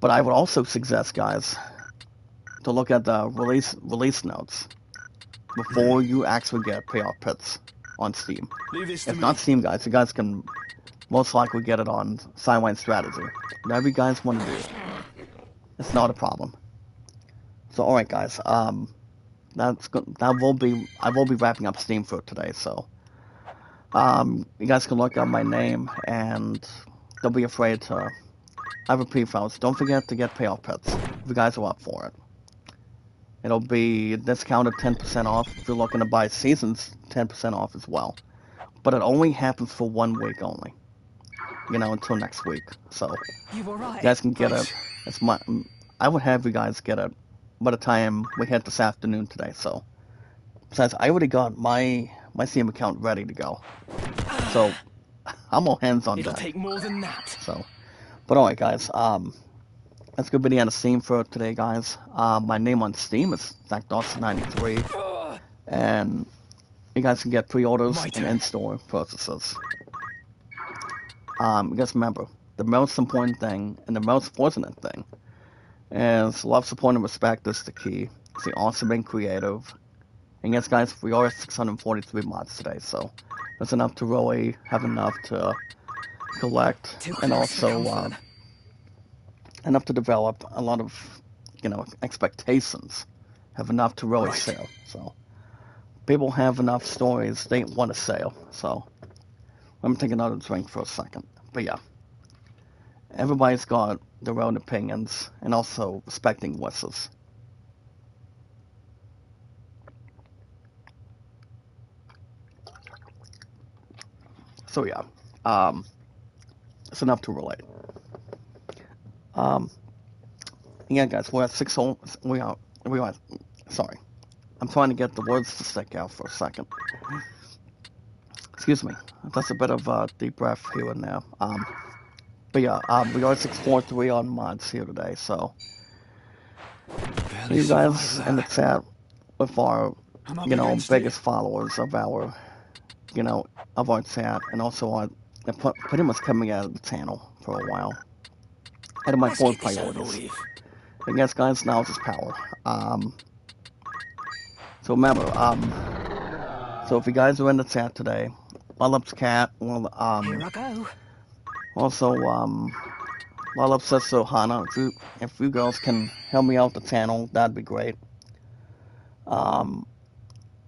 [SPEAKER 1] but I would also suggest, guys, to look at the release notes before you actually get payoff pits on Steam.
[SPEAKER 3] Leave this to
[SPEAKER 1] If
[SPEAKER 3] me.
[SPEAKER 1] not Steam, guys, you guys can most likely get it on Sideline Strategy. Whatever you guys want to do, it's not a problem. So, all right, guys, I will be wrapping up Steam for today. So, you guys can look up my name, and don't be afraid to. I repeat, fellas, don't forget to get payoff pets if you guys are up for it. It'll be discounted 10% off if you're looking to buy seasons, 10% off as well. But it only happens for 1 week only. Until next week. So
[SPEAKER 2] You were right.
[SPEAKER 1] you guys can get it. I would have you guys get it by the time we hit this afternoon today. So besides, I already got my Steam account ready to go. So I'm all hands on
[SPEAKER 3] It'll
[SPEAKER 1] deck.
[SPEAKER 3] take more than that.
[SPEAKER 1] So, but alright, guys. That's gonna be the end of Steam for today, guys. My name on Steam is ZachDawson93, and you guys can get pre-orders
[SPEAKER 3] My
[SPEAKER 1] and
[SPEAKER 3] turn.
[SPEAKER 1] in-store purchases. You guys remember, the most important thing and the most fortunate thing is love, support, and respect is the key. See, awesome and creative. And yes, guys, we are at 643 mods today, so that's enough to really have enough to collect,
[SPEAKER 2] Too
[SPEAKER 1] and
[SPEAKER 2] close for
[SPEAKER 1] also
[SPEAKER 2] comfort.
[SPEAKER 1] enough to develop a lot of, expectations. Have enough to really
[SPEAKER 3] Right.
[SPEAKER 1] sell. So people have enough stories they want to sell. So let me take another drink for a second. But yeah, everybody's got their own opinions, and also respecting wishes. So yeah, um, it's enough to relate. Um, yeah, guys, we're at we are. Sorry, I'm trying to get the words to stick out for a second. Excuse me. That's a bit of a deep breath here and there. But yeah, we are 643 on mods here today, so
[SPEAKER 3] Barely
[SPEAKER 1] you
[SPEAKER 3] survived
[SPEAKER 1] guys in the
[SPEAKER 3] that.
[SPEAKER 1] chat with our,
[SPEAKER 3] I'm up against it.
[SPEAKER 1] biggest followers of our, of our chat, and also on, pretty much coming out of the channel for a while. Out of my
[SPEAKER 3] Let's
[SPEAKER 1] four
[SPEAKER 3] get this over
[SPEAKER 1] priorities.
[SPEAKER 3] with.
[SPEAKER 1] And yes, guys, now is power. So remember, so if you guys are in the chat today, Lolup's cat, well,
[SPEAKER 2] Here I go.
[SPEAKER 1] also, Lullup's sister Hana, if you girls can help me out the channel, that'd be great. Um,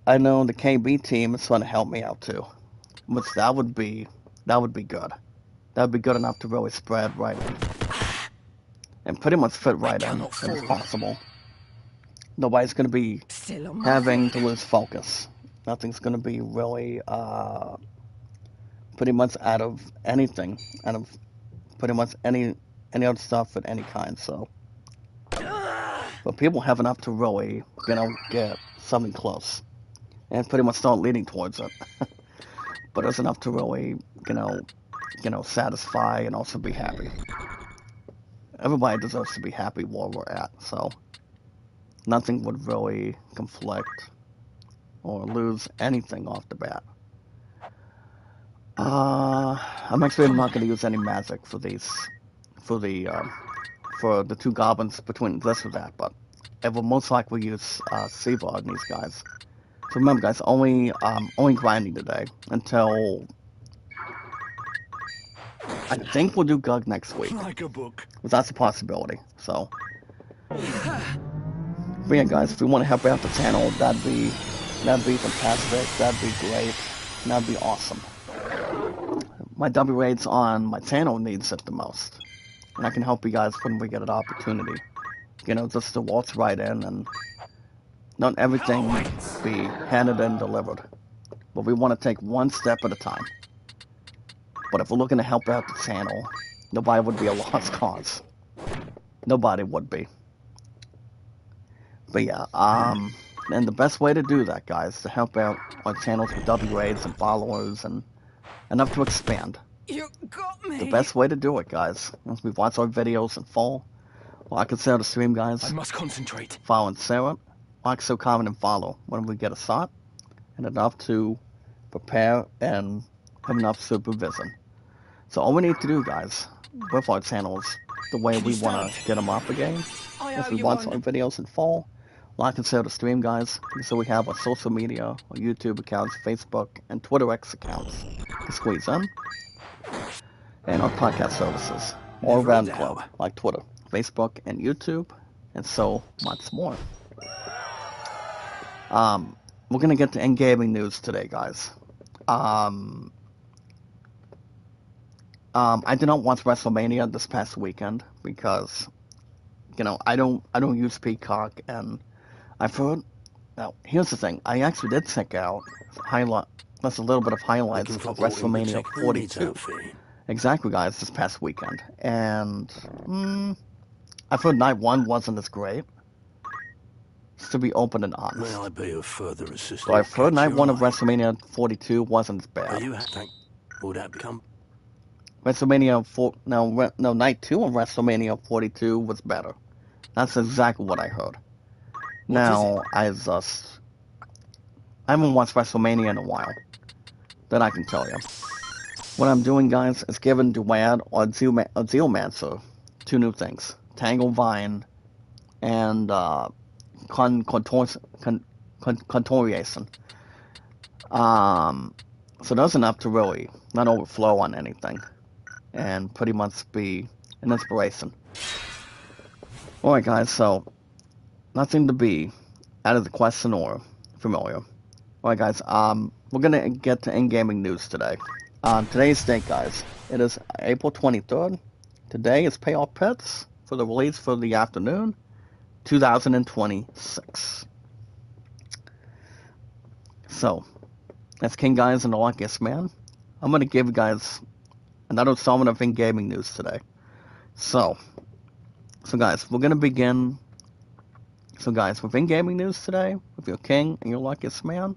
[SPEAKER 1] I know the KB team is trying to help me out too, which that would be good. That would be good enough to really spread right in, and pretty much fit
[SPEAKER 3] I
[SPEAKER 1] right in
[SPEAKER 3] cannot
[SPEAKER 1] if it's
[SPEAKER 3] fall.
[SPEAKER 1] possible. Nobody's gonna be
[SPEAKER 2] Still on my
[SPEAKER 1] having to
[SPEAKER 2] feet.
[SPEAKER 1] lose focus. Nothing's gonna be really pretty much out of pretty much any other stuff of any kind. So, but people have enough to really, get something close and pretty much start leading towards it. But it's enough to really, you know, satisfy and also be happy. Everybody deserves to be happy where we're at, so nothing would really conflict or lose anything off the bat. I'm actually
[SPEAKER 3] Come
[SPEAKER 1] not
[SPEAKER 3] on.
[SPEAKER 1] going to use any magic for these, for the, for the two goblins between this or that, but it will most likely use Siva on these guys. So remember, guys, only grinding today until I think we'll do Gug next week.
[SPEAKER 3] Like a book.
[SPEAKER 1] But that's a possibility. So, but yeah, guys, if we want to help out the channel, that'd be fantastic. That'd be great. That'd be awesome. My W rates on my channel needs it the most, and I can help you guys when we get an opportunity. Just to waltz right in and not everything be handed and delivered. But we want to take one step at a time. But if we're looking to help out the channel, nobody would be a lost cause. Nobody would be. But yeah, and the best way to do that, guys, to help out our channels with WAs and followers and enough to expand.
[SPEAKER 2] You got me.
[SPEAKER 1] The best way to do it, guys, once we watch our videos in full, like and share the stream,
[SPEAKER 3] I
[SPEAKER 1] guys,
[SPEAKER 3] must concentrate.
[SPEAKER 1] follow and share it, like, so, comment, and follow when we get a shot, and enough to prepare and have enough supervision. So all we need to do, guys, with our channels, the way
[SPEAKER 3] Can
[SPEAKER 1] we
[SPEAKER 3] you
[SPEAKER 1] want
[SPEAKER 3] stand?
[SPEAKER 1] to get them up again,
[SPEAKER 2] I
[SPEAKER 1] if
[SPEAKER 2] owe
[SPEAKER 1] we
[SPEAKER 2] you
[SPEAKER 1] watch our
[SPEAKER 2] one.
[SPEAKER 1] videos in full, like and share the stream, guys, so we have our social media, our YouTube accounts, Facebook, and Twitter X accounts to squeeze in, and our podcast services, all
[SPEAKER 3] Never a
[SPEAKER 1] around the globe,
[SPEAKER 3] doubt.
[SPEAKER 1] like Twitter, Facebook, and YouTube, and so much more. We're gonna get to in-gaming news today, guys. I did not watch WrestleMania this past weekend because, I don't use Peacock, and I've heard. Now, here's the thing: I actually did check out highlight. That's a little bit of highlights
[SPEAKER 5] Looking for
[SPEAKER 1] of
[SPEAKER 5] portable
[SPEAKER 1] WrestleMania
[SPEAKER 5] technical needs
[SPEAKER 1] 42.
[SPEAKER 5] outfit.
[SPEAKER 1] Exactly, guys, this past weekend, and I've heard night one wasn't as great. Just to be open and
[SPEAKER 5] May
[SPEAKER 1] honest.
[SPEAKER 5] I be of further assistance?
[SPEAKER 1] So I've heard night
[SPEAKER 5] Catch your
[SPEAKER 1] one of
[SPEAKER 5] eye.
[SPEAKER 1] WrestleMania 42 wasn't as
[SPEAKER 5] Are
[SPEAKER 1] bad.
[SPEAKER 5] you thank? Will that become?
[SPEAKER 1] WrestleMania 4, no, night 2 of WrestleMania 42 was better. That's exactly what I heard.
[SPEAKER 3] What is it?
[SPEAKER 1] Now, I haven't watched WrestleMania in a while. That I can tell you. What I'm doing, guys, is giving Duad or Zealmancer two new things. Tangle Vine and Contoriation. So that's enough to really not overflow on anything, and pretty much be an inspiration. Alright guys, so nothing to be out of the question or familiar. Alright guys, we're gonna get to in-gaming news today. Today's date guys, it is April 23rd. Today is payoff pets for the release for the afternoon, 2026. So, that's King Guys and the Luckiest Man. I'm gonna give you guys another installment of in-gaming news today. So guys, we're gonna begin. So guys, with in-gaming news today, with your King and your Luckiest Man,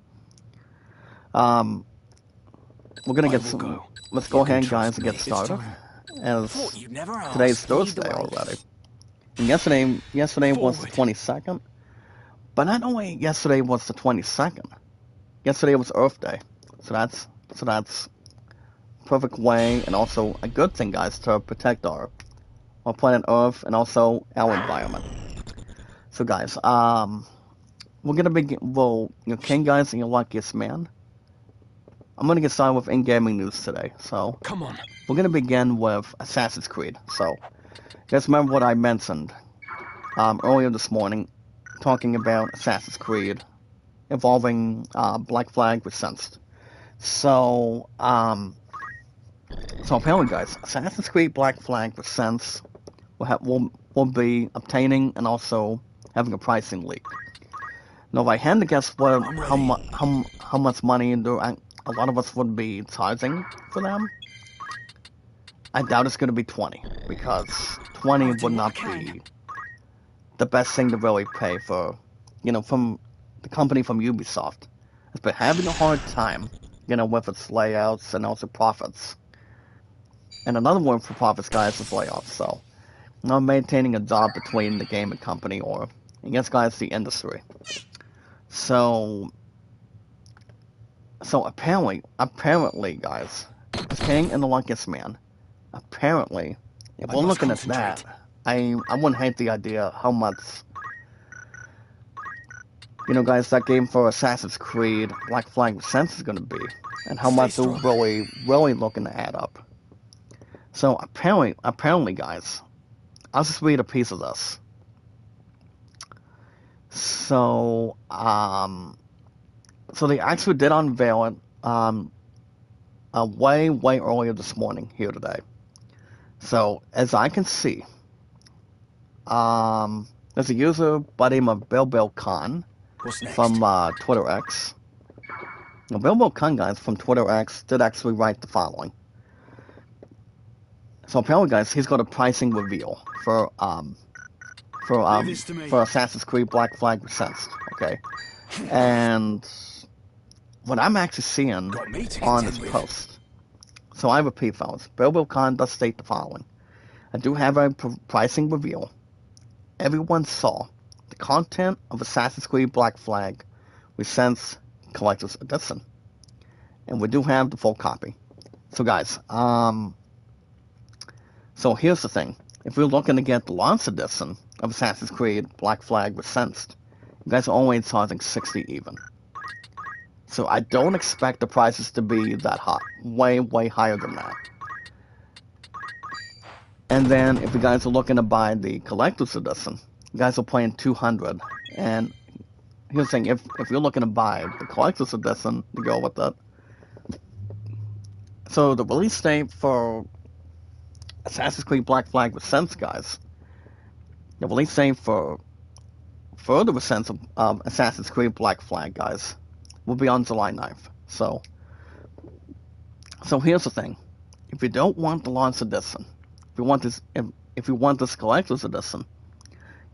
[SPEAKER 1] we're gonna get some. Let's go ahead, guys, and get started. As today's Thursday already, and yesterday was the 22nd. But not only yesterday was the 22nd. Yesterday was Earth Day, so that's perfect way and also a good thing, guys, to protect our planet Earth and also our environment. So guys, we're gonna begin. Well, your King Guys and your Luckiest Man. I'm gonna get started with in-gaming news today. So
[SPEAKER 3] Come on.
[SPEAKER 1] we're gonna begin with Assassin's Creed. So you guys remember what I mentioned earlier this morning, talking about Assassin's Creed involving Black Flag with Sensed. So apparently, guys, Assassin's Creed Black Flag with Sense will be obtaining and also having a pricing leak. Now, if I had to guess how much money a lot of us would be charging for them, I doubt it's going to be 20, because 20 would not be the best thing to really pay for, from the company from Ubisoft. It's been having a hard time, with its layouts and also profits. And another word for profits, guys, is layoffs. So, not maintaining a job between the gaming company or, I guess, guys, the industry. So apparently, guys, King and the Luckiest Man, apparently, if we're looking at that, I wouldn't hate the idea how much, guys, that game for Assassin's Creed Black Flag Sense is going to be, and how much they're really looking to add up. So apparently, guys, I'll just read a piece of this. So they actually did unveil it way earlier this morning here today. So as I can see, there's a user by the name of Bill Khan from Twitter X. Now, Bill Khan, guys, from Twitter X did actually write the following. So apparently, guys, he's got a pricing reveal for Assassin's Creed Black Flag Sensed, okay? And what I'm actually seeing on this post, so I repeat, fellas, Bill Khan does state the following. I do have a pricing reveal. Everyone saw the content of Assassin's Creed Black Flag Sense Collector's Edition. And we do have the full copy. So guys, so here's the thing. If we're looking to get the launch edition of Assassin's Creed Black Flag Sensed, you guys are only charging 60 even. So I don't expect the prices to be that high. Way higher than that. And then if you guys are looking to buy the collector's edition, you guys are paying 200. And here's the thing, if you're looking to buy the collector's edition to go with it, so the release date for Assassin's Creed Black Flag Sense, guys, the release date for further Sense of Assassin's Creed Black Flag, guys, will be on July 9th. So here's the thing. If you don't want the launch edition, if you want this collector's edition,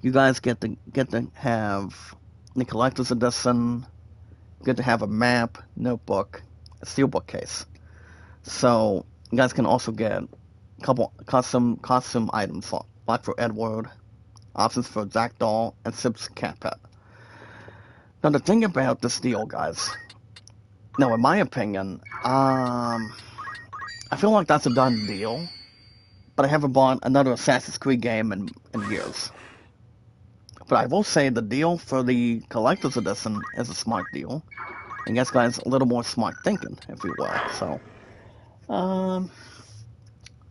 [SPEAKER 1] you guys get to have the collector's edition, get to have a map, notebook, a steelbook case. So you guys can also get a couple custom items like for Edward, options for Jackdaw, and Sip's cat pet. Now the thing about this deal, guys, now in my opinion, I feel like that's a done deal, but I haven't bought another Assassin's Creed game in years. But I will say the deal for the collector's edition is a smart deal. And guess guys, a little more smart thinking, if you will. So,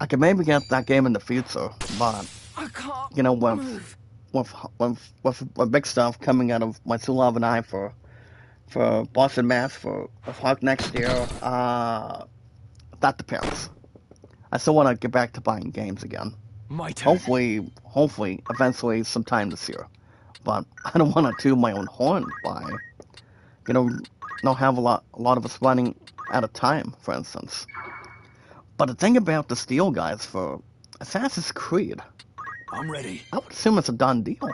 [SPEAKER 1] I could maybe get that game in the future, but
[SPEAKER 2] I can't
[SPEAKER 1] you know,
[SPEAKER 2] move.
[SPEAKER 1] with big stuff coming out of my True Love and I for Boston Mass for Hawk next year, that depends. I still want to get back to buying games again.
[SPEAKER 3] My turn.
[SPEAKER 1] Hopefully, eventually, sometime this year. But I don't want to toot my own horn by, you know, not have a lot of us running at a time, for instance. But the thing about this deal, guys, for Assassin's Creed,
[SPEAKER 3] I'm ready.
[SPEAKER 1] I would assume it's a done deal.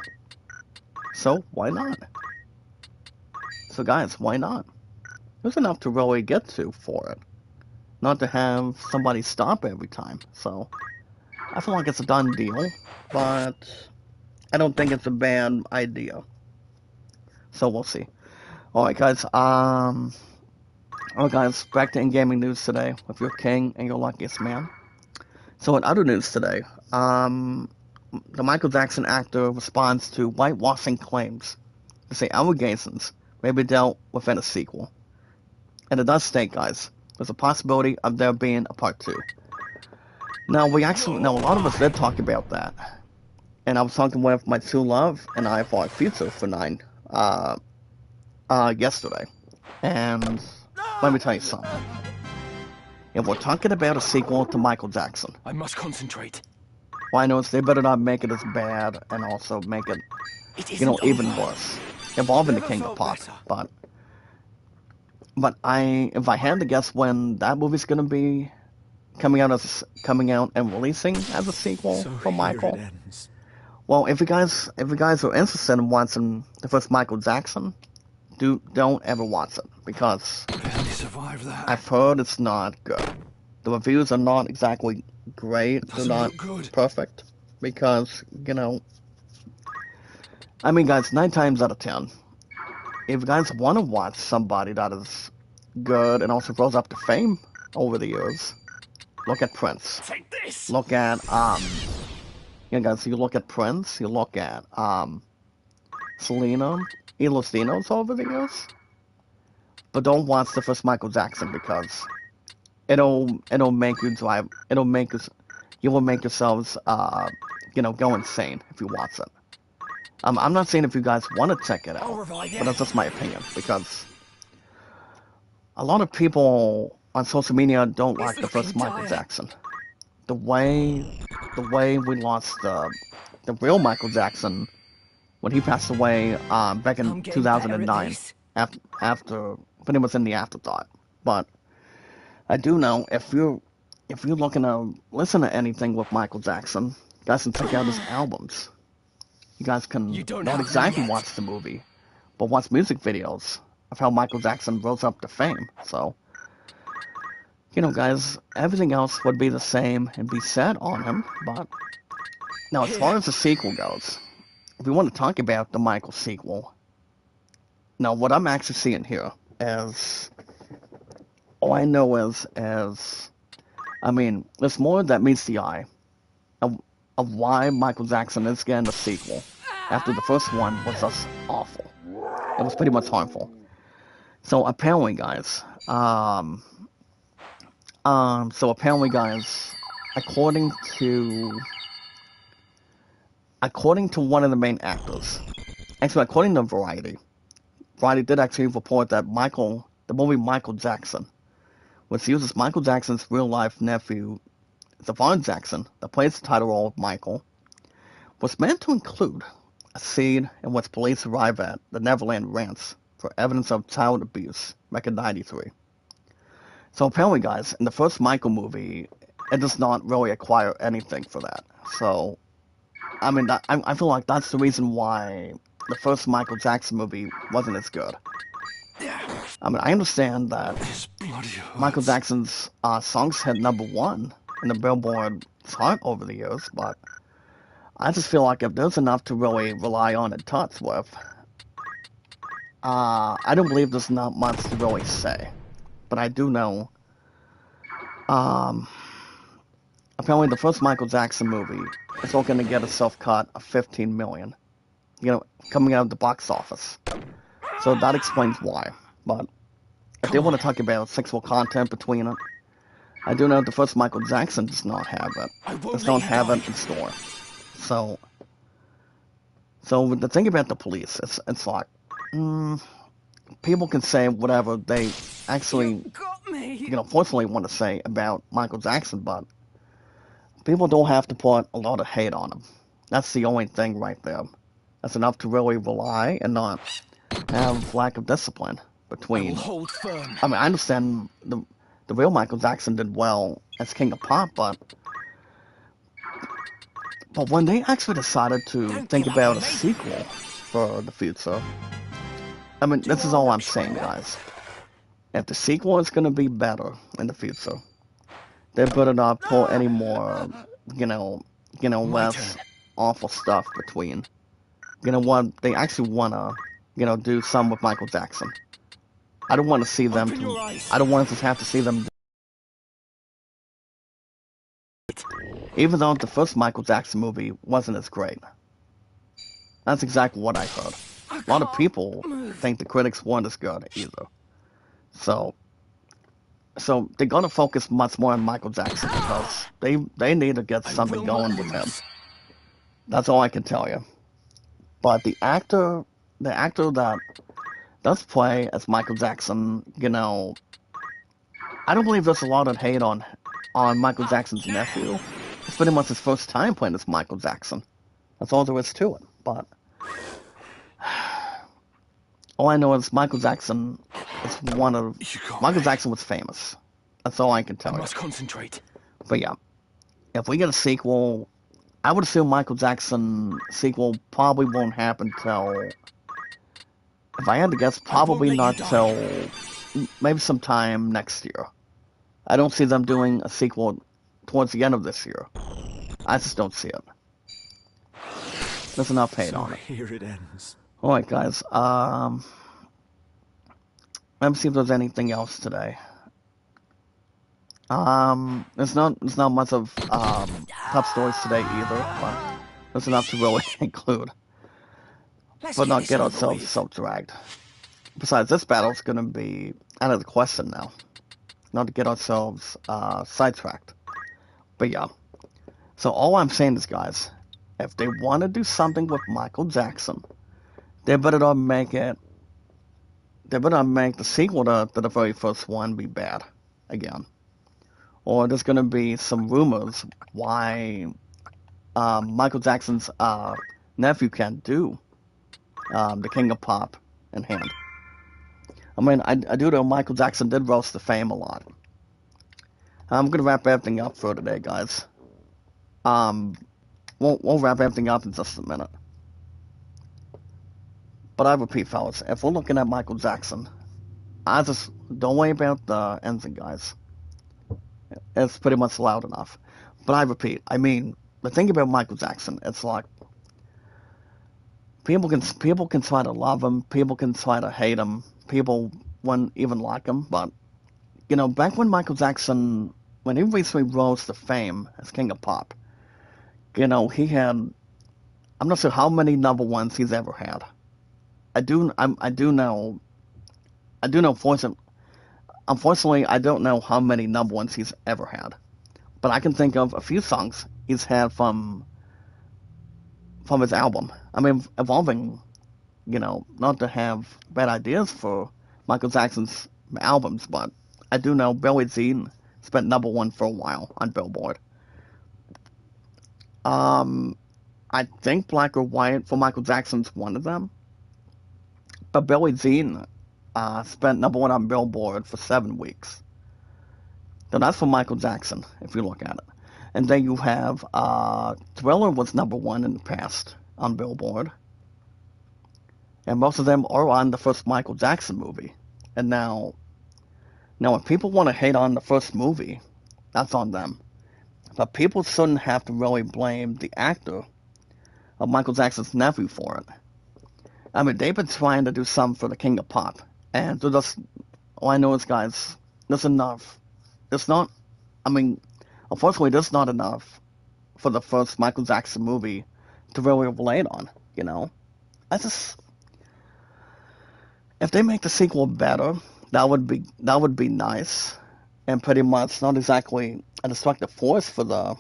[SPEAKER 1] So why not? So guys, why not? There's enough to really get to for it. Not to have somebody stop every time. So I feel like it's a done deal, but I don't think it's a bad idea. So we'll see. Alright guys, back to in-gaming news today with your king and your luckiest man. So in other news today, the Michael Jackson actor responds to whitewashing claims to say allegations may be dealt with in a sequel. And it does state, guys, there's a possibility of there being a part 2. Now, a lot of us did talk about that. And I was talking with my true love and I for Future for 9, yesterday. And let me tell you something. If we're talking about a sequel to Michael Jackson,
[SPEAKER 3] I must concentrate.
[SPEAKER 1] why knows they better not make it as bad and also make it, even worse. Involving the King of Pop. But if I had to guess when that movie's gonna be coming out and releasing as a sequel for Michael. Well, if you guys are interested in watching the first Michael Jackson, don't ever watch it because
[SPEAKER 3] Barely survived that.
[SPEAKER 1] I've heard it's not good. The reviews are not exactly great.
[SPEAKER 3] Doesn't
[SPEAKER 1] They're not
[SPEAKER 3] look good.
[SPEAKER 1] perfect because I mean, guys, 9 times out of 10, if you guys want to watch somebody that is good and also rose up to fame over the years, look at Prince.
[SPEAKER 3] Take this.
[SPEAKER 1] Look at guys, you look at Prince, you look at Selena, Dinos over the years. But don't watch the first Michael Jackson because it'll make you you will make yourselves go insane if you watch it. I'm not saying if you guys want to check it out, but that's just my opinion because a lot of people on social media don't like the first Michael Jackson. The way we lost the real Michael Jackson when he passed away back in 2009 after when he was in the afterthought. But I do know if you're looking to listen to anything with Michael Jackson, you guys can check out his albums. You guys can not exactly watch the movie, but watch music videos of how Michael Jackson rose up to fame. So, guys, everything else would be the same and be said on him. But now, as far as the sequel goes, if we want to talk about the Michael sequel, now what I'm actually seeing here is, all I know is, I mean, there's more that meets the eye of why Michael Jackson is getting a sequel after the first one was just awful. It was pretty much harmful. So apparently, guys, according to one of the main actors, actually according to Variety did actually report that the movie Michael Jackson, which uses Michael Jackson's real-life nephew, Savon Jackson, that plays the title role of Michael, was meant to include a scene in which police arrive at the Neverland Ranch for evidence of child abuse back in '93. So apparently, guys, in the first Michael movie, it does not really acquire anything for that. So, I mean, I feel like that's the reason why the first Michael Jackson movie wasn't as good. I mean, I understand that Michael Jackson's songs hit #1 in the Billboard chart over the years, but I just feel like if there's enough to really rely on and touch with, I don't believe there's not much to really say. But I do know, apparently the first Michael Jackson movie is all going to get a self-cut of $15 million. coming out of the box office. So that explains why. But if they want to talk about sexual content between it, I do know the first Michael Jackson does not have it. Does not have it in store. So the thing about the police, it's like, people can say whatever they actually,
[SPEAKER 2] Got me.
[SPEAKER 1] fortunately want to say about Michael Jackson, but people don't have to put a lot of hate on him. That's the only thing right there. That's enough to really rely and not have lack of discipline between.
[SPEAKER 3] Hold firm.
[SPEAKER 1] I mean, I understand the real Michael Jackson did well as King of Pop, but when they actually decided to think about a sequel for the future, I mean, this is all I'm saying, guys. If the sequel is going to be better in the future, they better not pull any more, less awful stuff between. What they actually want to, do some with Michael Jackson. I don't want to see them. I don't want us to have to see them. Even though the first Michael Jackson movie wasn't as great. That's exactly what I heard. A lot of people think the critics weren't as good either. So they're gonna focus much more on Michael Jackson because they need to get something going with him. That's all I can tell you. But the actor that does play as Michael Jackson, I don't believe there's a lot of hate on Michael Jackson's nephew. It's pretty much his first time playing as Michael Jackson. That's all there is to it. But all I know is Michael Jackson was famous. That's all I can tell you.
[SPEAKER 3] I must concentrate.
[SPEAKER 1] But yeah, if we get a sequel, I would assume Michael Jackson sequel probably won't happen till, if I had to guess, probably not till maybe sometime next year. I don't see them doing a sequel towards the end of this year. I just don't see it. There's enough hate on it.
[SPEAKER 3] Here it ends.
[SPEAKER 1] Alright, guys. Let me see if there's anything else today. There's not much of top stories today either, but there's enough to really include. But not get ourselves self-dragged. Besides, this battle's gonna be out of the question now. Not to get ourselves sidetracked. But yeah. So all I'm saying is, guys, if they want to do something with Michael Jackson, they better not make the sequel to the very first one be bad again. Or there's going to be some rumors why Michael Jackson's nephew can't do the King of Pop in hand. I mean, I do know Michael Jackson did roast the fame a lot. I'm going to wrap everything up for today, guys. We'll wrap everything up in just a minute. But I repeat, fellas, if we're looking at Michael Jackson, I just don't worry about the engine, guys. It's pretty much loud enough. But I repeat, I mean, the thing about Michael Jackson, it's like people can try to love him, people can try to hate him, people wouldn't even like him, but back when Michael Jackson, when he recently rose to fame as King of Pop, he had, I'm not sure how many number ones he's ever had. I do know, unfortunately, I don't know how many number ones he's ever had. But I can think of a few songs he's had from his album. I mean, evolving, not to have bad ideas for Michael Jackson's albums, but I do know Billie Jean spent number one for a while on Billboard. I think Black or White for Michael Jackson's one of them. But Billie Jean spent number one on Billboard for 7 weeks. So that's for Michael Jackson, if you look at it. And then you have Thriller was number one in the past on Billboard. And most of them are on the first Michael Jackson movie. And now if people want to hate on the first movie, that's on them. But people shouldn't have to really blame the actor of Michael Jackson's nephew for it. I mean, they've been trying to do something for the King of Pop. And they're just, all I know is, guys, there's enough. It's not, I mean, unfortunately, there's not enough for the first Michael Jackson movie to really relate on, I just, if they make the sequel better, that would be nice, and pretty much not exactly a destructive force for the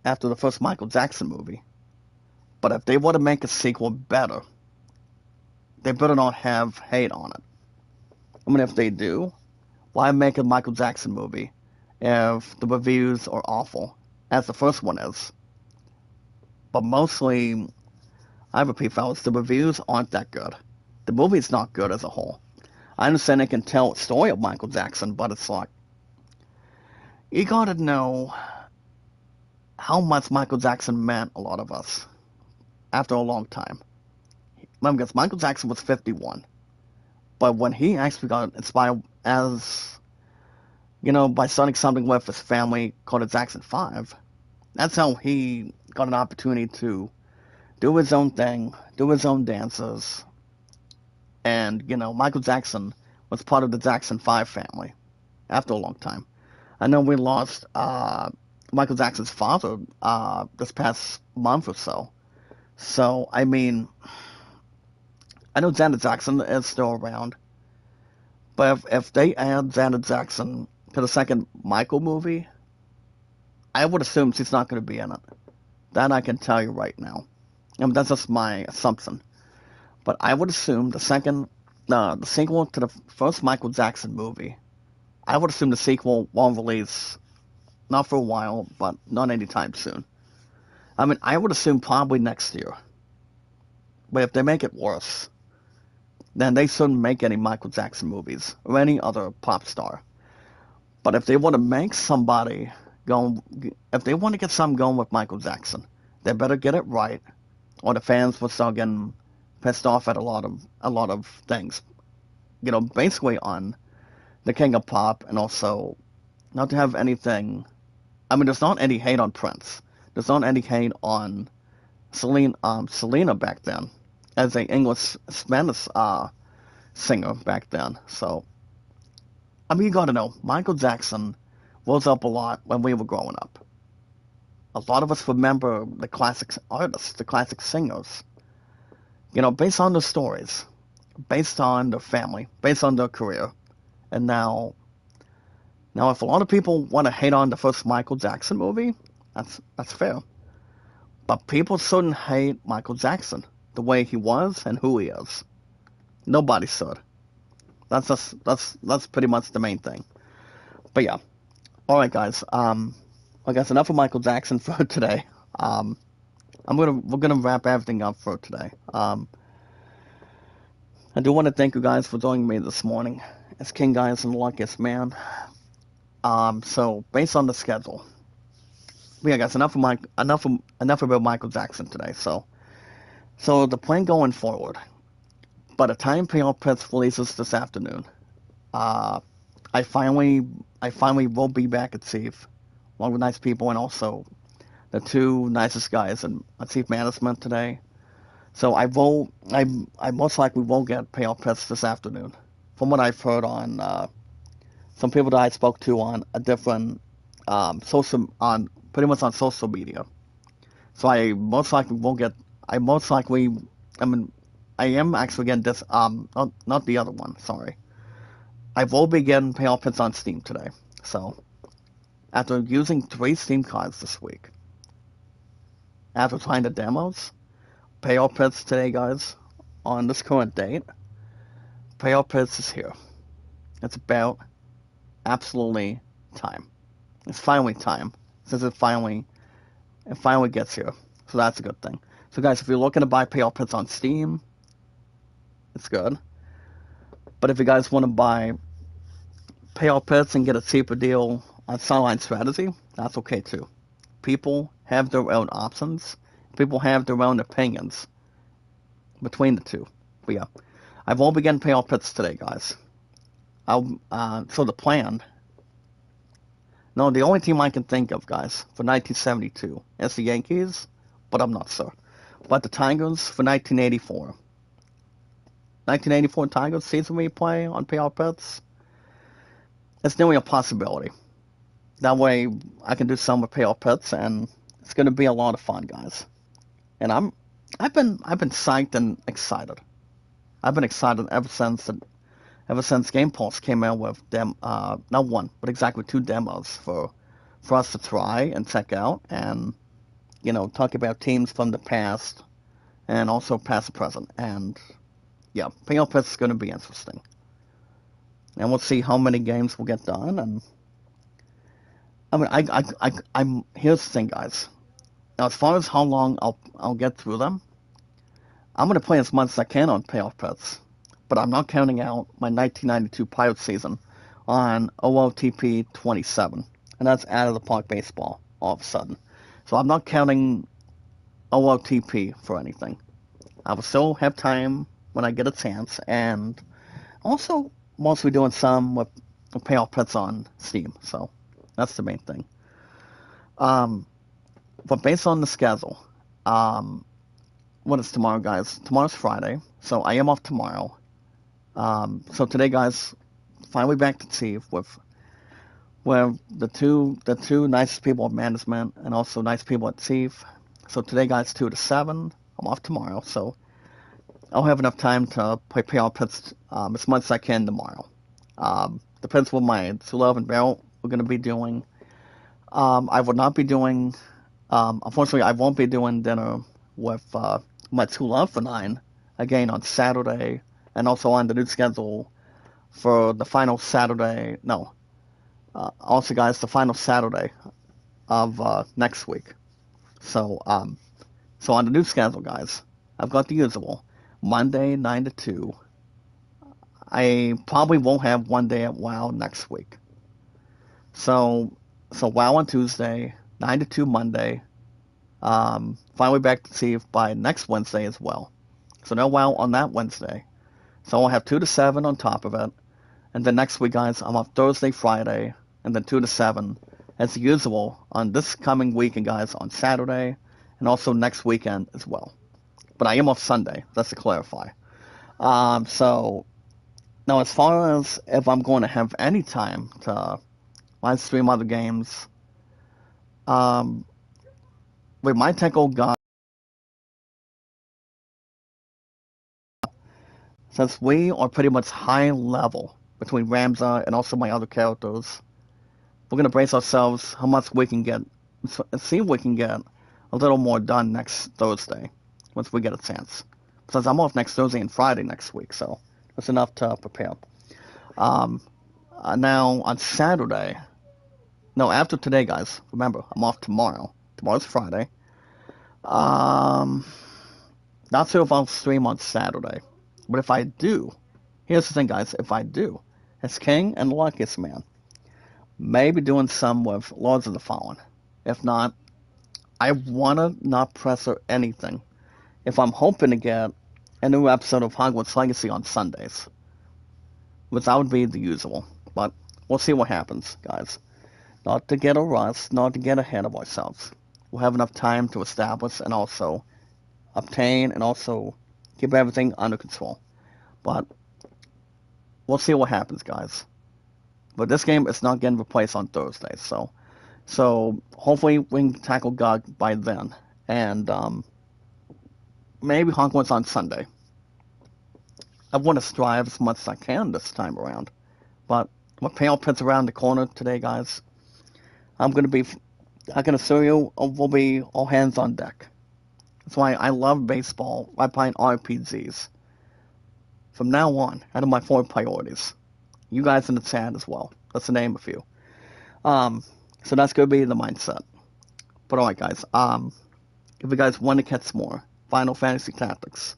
[SPEAKER 1] after the first Michael Jackson movie. But if they want to make a sequel better, they better not have hate on it. I mean, if they do, why make a Michael Jackson movie if the reviews are awful, as the first one is? But mostly, I repeat, fellas, the reviews aren't that good. The movie's not good as a whole. I understand they can tell a story of Michael Jackson, but it's like, you gotta know how much Michael Jackson meant a lot of us after a long time. Remember, because Michael Jackson was 51, but when he actually got inspired as, by starting something with his family called the Jackson 5, that's how he got an opportunity to do his own thing, do his own dances, and, Michael Jackson was part of the Jackson 5 family after a long time. I know we lost Michael Jackson's father this past month or so. So, I mean, I know Janet Jackson is still around, but if they add Janet Jackson to the second Michael movie, I would assume she's not going to be in it. That I can tell you right now. I mean, that's just my assumption. But I would assume the sequel to the first Michael Jackson movie, I would assume the sequel won't release, not for a while, but not anytime soon. I mean, I would assume probably next year. But if they make it worse, then they shouldn't make any Michael Jackson movies or any other pop star. But if they want to make somebody go, if they want to get something going with Michael Jackson, they better get it right, or the fans will start getting pissed off at a lot of things. Basically on the King of Pop, and also not to have anything. I mean, there's not any hate on Prince. There's not any hate on Selena back then, as a English Spanish singer back then. So, I mean, you gotta know, Michael Jackson rose up a lot when we were growing up. A lot of us remember the classic artists, the classic singers, based on their stories, based on their family, based on their career. And now if a lot of people want to hate on the first Michael Jackson movie, that's fair. But people shouldn't hate Michael Jackson, the way he was and who he is. Nobody should. That's pretty much the main thing. But yeah, all right, guys. I guess enough of Michael Jackson for today. We're gonna wrap everything up for today. I do want to thank you guys for joining me this morning. It's King Guys and the Luckiest Man. So based on the schedule, yeah, guys, enough about Michael Jackson today. So the plan going forward. By the time Pale Pits releases this afternoon, I finally will be back at Chief, one of the nice people, and also the two nicest guys in Chief Management today. So I most likely will get Pale Pits this afternoon, from what I've heard on some people that I spoke to on a different pretty much on social media. So I most likely will get. I mean, I am actually getting this. Not the other one. Sorry. I will be getting Pale Pits on Steam today. So after using 3 Steam cards this week, after trying the demos, Pale Pits today, guys, on this current date, Pale Pits is here. It's about absolutely time. It's finally time, since it finally gets here. So that's a good thing. So guys, if you're looking to buy Pale Pits on Steam, it's good. But if you guys want to buy Pale Pits and get a cheaper deal on Sunline Strategy, that's okay too. People have their own options. People have their own opinions between the two. But yeah, I won't be getting Pale Pits today, guys. So the plan. No, the only team I can think of, guys, for 1972 is the Yankees, but I'm not sure. But the Tigers for 1984. 1984 Tigers season we play on Pale Pits. It's nearly a possibility. That way I can do some with Pale Pits, and it's going to be a lot of fun, guys. And I've been psyched and excited. I've been excited ever since Game Pulse came out with not one, but exactly two demos for us to try and check out, and talk about teams from the past and also past and present. And yeah, Playoff Pits is going to be interesting, and we'll see how many games will get done. And I mean, I'm here's the thing, guys. Now, as far as how long I'll get through them, I'm going to play as much as I can on Playoff Pits, but I'm not counting out my 1992 Pirate season on OLTP 27, and that's out of the park baseball all of a sudden. So I'm not counting OLTP for anything. I will still have time when I get a chance, and also mostly doing some with Playoff Pits on Steam, so that's the main thing. Um, but based on the schedule, um, what is tomorrow, guys? Tomorrow's Friday, so I am off tomorrow. So today, guys, finally back to Chief with the two nicest people at management and also nice people at Chief. So today, guys, 2 to 7. I'm off tomorrow, so I'll have enough time to play Playoff Pits as much as I can tomorrow. Depends what my True Love and Barrel we're going to be doing. I will not be doing. Unfortunately, I won't be doing dinner with my True Love for 9 again on Saturday, and also on the new schedule for the final Saturday. No, also, guys, the final Saturday of next week. So, so on the new schedule, guys, I've got the usual Monday 9 to 2. I probably won't have one day at WoW next week. So WoW on Tuesday, 9 to 2 Monday. Finally back to see if by next Wednesday as well. So no WoW on that Wednesday. So I'll have 2 to 7 on top of it. And then next week, guys, I'm off Thursday, Friday, and then 2 to 7 as usual on this coming weekend, guys, on Saturday, and also next weekend as well. But I am off Sunday, that's to clarify. So now as far as if I'm going to have any time to live stream other games, um, with my tech old god, since we are pretty much high level between Ramza and also my other characters, we're gonna brace ourselves how much we can get, see if we can get a little more done next Thursday once we get a chance. Since I'm off next Thursday and Friday next week, so that's enough to prepare. Um, Now on Saturday, no, after today, guys. Remember, I'm off tomorrow. Tomorrow's Friday. Um, Not sure if I'll stream on Saturday, but if I do, here's the thing, guys. If I do, as King and Luckiest Man, maybe doing some with Lords of the Fallen. If not, I wanna not press or anything. If I'm hoping to get a new episode of Hogwarts Legacy on Sundays, which that would be the usual. But we'll see what happens, guys. Not to get a rush, not to get ahead of ourselves. We'll have enough time to establish and also obtain and also keep everything under control. But we'll see what happens, guys. But this game is not getting replaced on Thursday, so hopefully we can tackle God by then, and maybe Hogwarts on Sunday. I want to strive as much as I can this time around, but with Pale Pits around the corner today, guys, I can assure you, we'll be all hands on deck. That's why I love baseball. I play RPGs. From now on, out of my 4 priorities, you guys in the chat as well. That's to name a few. So that's gonna be the mindset. But alright, guys. If you guys want to catch more Final Fantasy Tactics,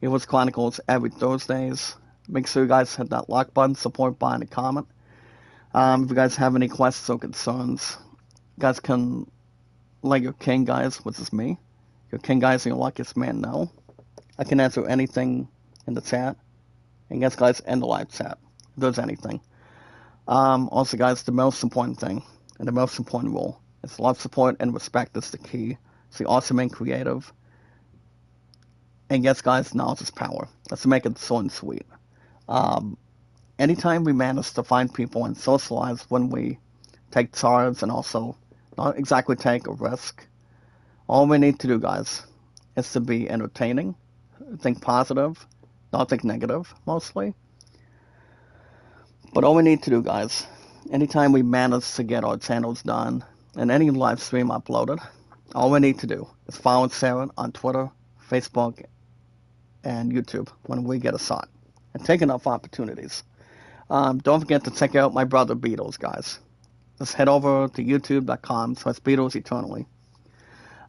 [SPEAKER 1] Ivalice Chronicles every Thursdays. Make sure you guys hit that like button, support button, and comment. If you guys have any questions or concerns, you guys can let your king guys, which is me, your king guys and your luckiest man know. I can answer anything in the chat. And yes, guys, in the live chat, if there's anything. Also, guys, the most important thing, and the most important rule, is love, support, and respect is the key. It's the awesome and creative. And yes, guys, knowledge is power. Let's make it short and sweet. Anytime we manage to find people and socialize when we take charge and also not exactly take a risk, all we need to do, guys, is to be entertaining, think positive, not think negative, mostly. But all we need to do, guys, anytime we manage to get our channels done and any live stream uploaded, all we need to do is follow Sarah on Twitter, Facebook, and YouTube when we get a shot. And take enough opportunities. Don't forget to check out my brother Beatles, guys. Just head over to youtube.com/Beatles Eternally.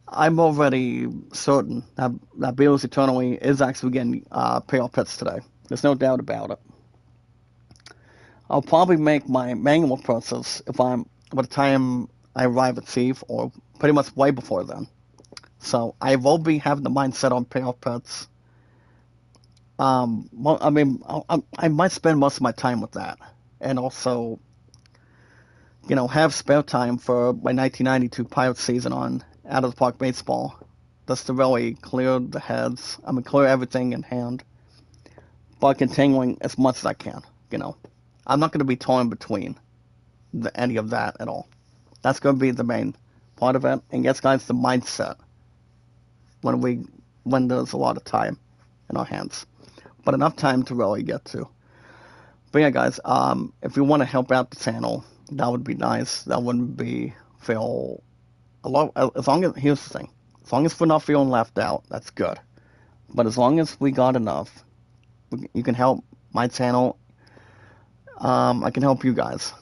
[SPEAKER 1] I'm already certain that Beatles Eternally is actually getting payoff pits today. There's no doubt about it. I'll probably make my manual process if I'm by the time I arrive at Chief, or pretty much way before then. So I will be having the mindset on payoff pits. Well, I mean, I might spend most of my time with that, and also, have spare time for my 1992 Pirates season on Out of the Park Baseball, just to really clear the heads. I mean, clear everything in hand, but continuing as much as I can. I'm not going to be torn between any of that at all. That's going to be the main part of it, and yes, guys, the mindset when there's a lot of time in our hands, but enough time to really get to. But yeah, guys, if you want to help out the channel, that would be nice. That wouldn't be feel a lot. As long as here's the thing, as long as we're not feeling left out, that's good. But as long as we got enough, you can help my channel. I can help you guys.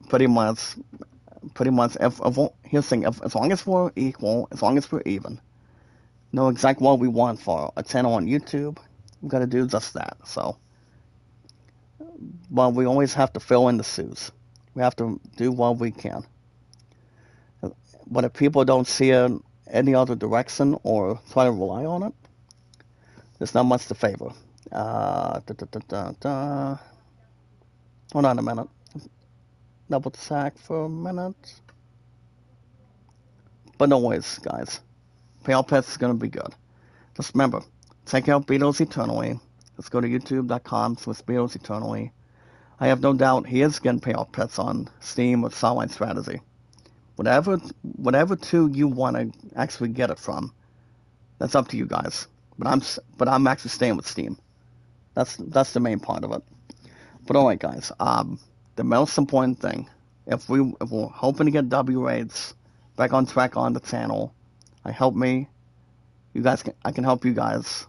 [SPEAKER 1] Pretty much. Here's the thing. As long as we're equal, as long as we're even, know exactly what we want for a channel on YouTube, we've got to do just that. So, but we always have to fill in the shoes. We have to do what we can. But if people don't see it any other direction or try to rely on it, there's not much to favor. Hold on a minute. Double sack for a minute. But no worries, guys. Pale Pets is going to be good. Just remember, check out Beatles Eternally. Let's go to youtube.com/Beatles Eternally. I have no doubt he is getting payoff pets on Steam with Solid Strategy. Whatever two you want to actually get it from, that's up to you guys. But I'm actually staying with Steam. That's the main part of it. But alright, guys. The most important thing, if we're hoping to get W rates back on track on the channel, I can help you guys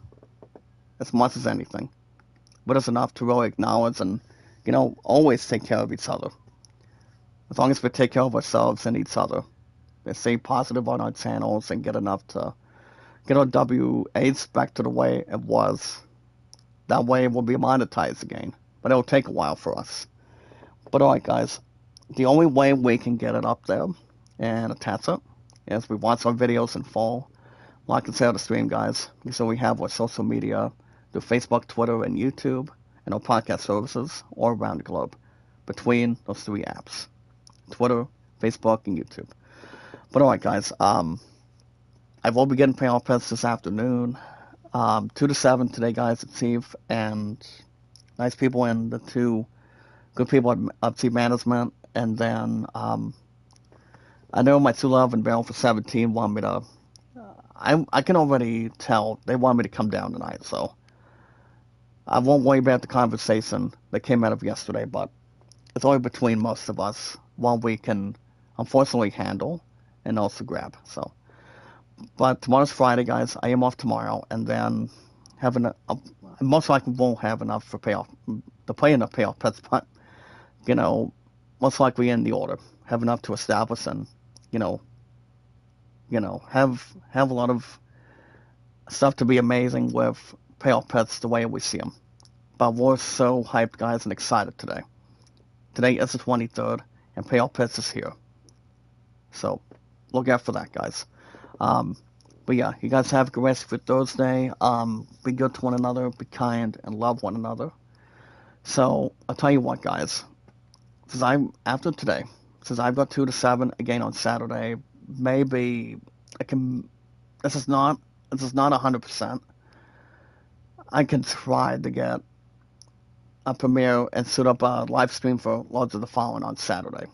[SPEAKER 1] as much as anything. But it's enough to really acknowledge and always take care of each other. As long as we take care of ourselves and each other, and stay positive on our channels and get enough to get our W8s back to the way it was. That way we'll be monetized again. But it'll take a while for us. But alright, guys, the only way we can get it up there and attach it is we watch our videos in full, like and share the stream, guys. So we have our social media through Facebook, Twitter, and YouTube, and our podcast services all around the globe between those three apps: Twitter, Facebook, and YouTube. But alright, guys, I will be getting payoff pets this afternoon, 2 to 7 today, guys, at Chief, and nice people in the 2 good people at Chief Management, and then I know my 2 Love and Barrel for 17 want me to. I can already tell they want me to come down tonight, so I won't worry about the conversation that came out of yesterday, but it's only between most of us what we can unfortunately handle and also grab. So, but tomorrow's Friday, guys. I am off tomorrow, and then most likely won't have enough for payoff to play enough payoff pets, but most likely in the order, have enough to establish and have a lot of stuff to be amazing with payoff pets the way we see them. But we're so hyped, guys, and excited today. Today is the 23rd, and payoff pets is here. So look out for that, guys. But yeah, you guys have a good rest of your Thursday. Be good to one another, be kind, and love one another. So I'll tell you what, guys. Since I've got 2 to 7 again on Saturday, maybe I can. This is not 100%. I can try to get a premiere and set up a live stream for Lords of the Fallen on Saturday.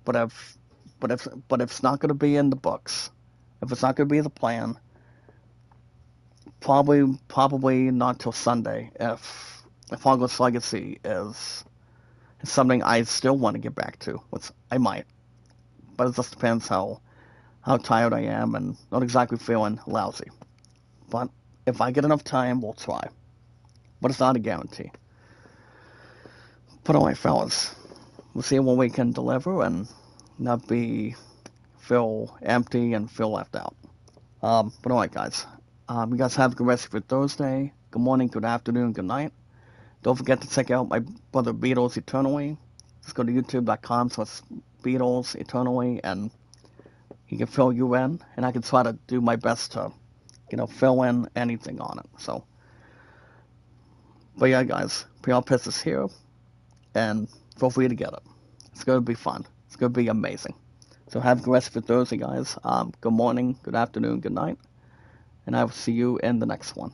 [SPEAKER 1] But if it's not going to be in the books, if it's not going to be the plan, Probably not till Sunday. If Hogwarts Legacy is something I still want to get back to, which I might, but it just depends how tired I am and not exactly feeling lousy. But if I get enough time, we'll try. But it's not a guarantee. But alright, fellas, we'll see what we can deliver and not feel empty and feel left out. But alright, guys. You guys have a good rest of your Thursday. Good morning, good afternoon, good night. Don't forget to check out my brother Beatles Eternally. Just go to youtube.com/Beatles Eternally and he can fill you in. And I can try to do my best to, fill in anything on it. So, but yeah, guys, PR Piss is here. And feel free to get it. It's going to be fun. It's going to be amazing. So have a good rest of your Thursday, guys. Good morning, good afternoon, good night. And I will see you in the next one.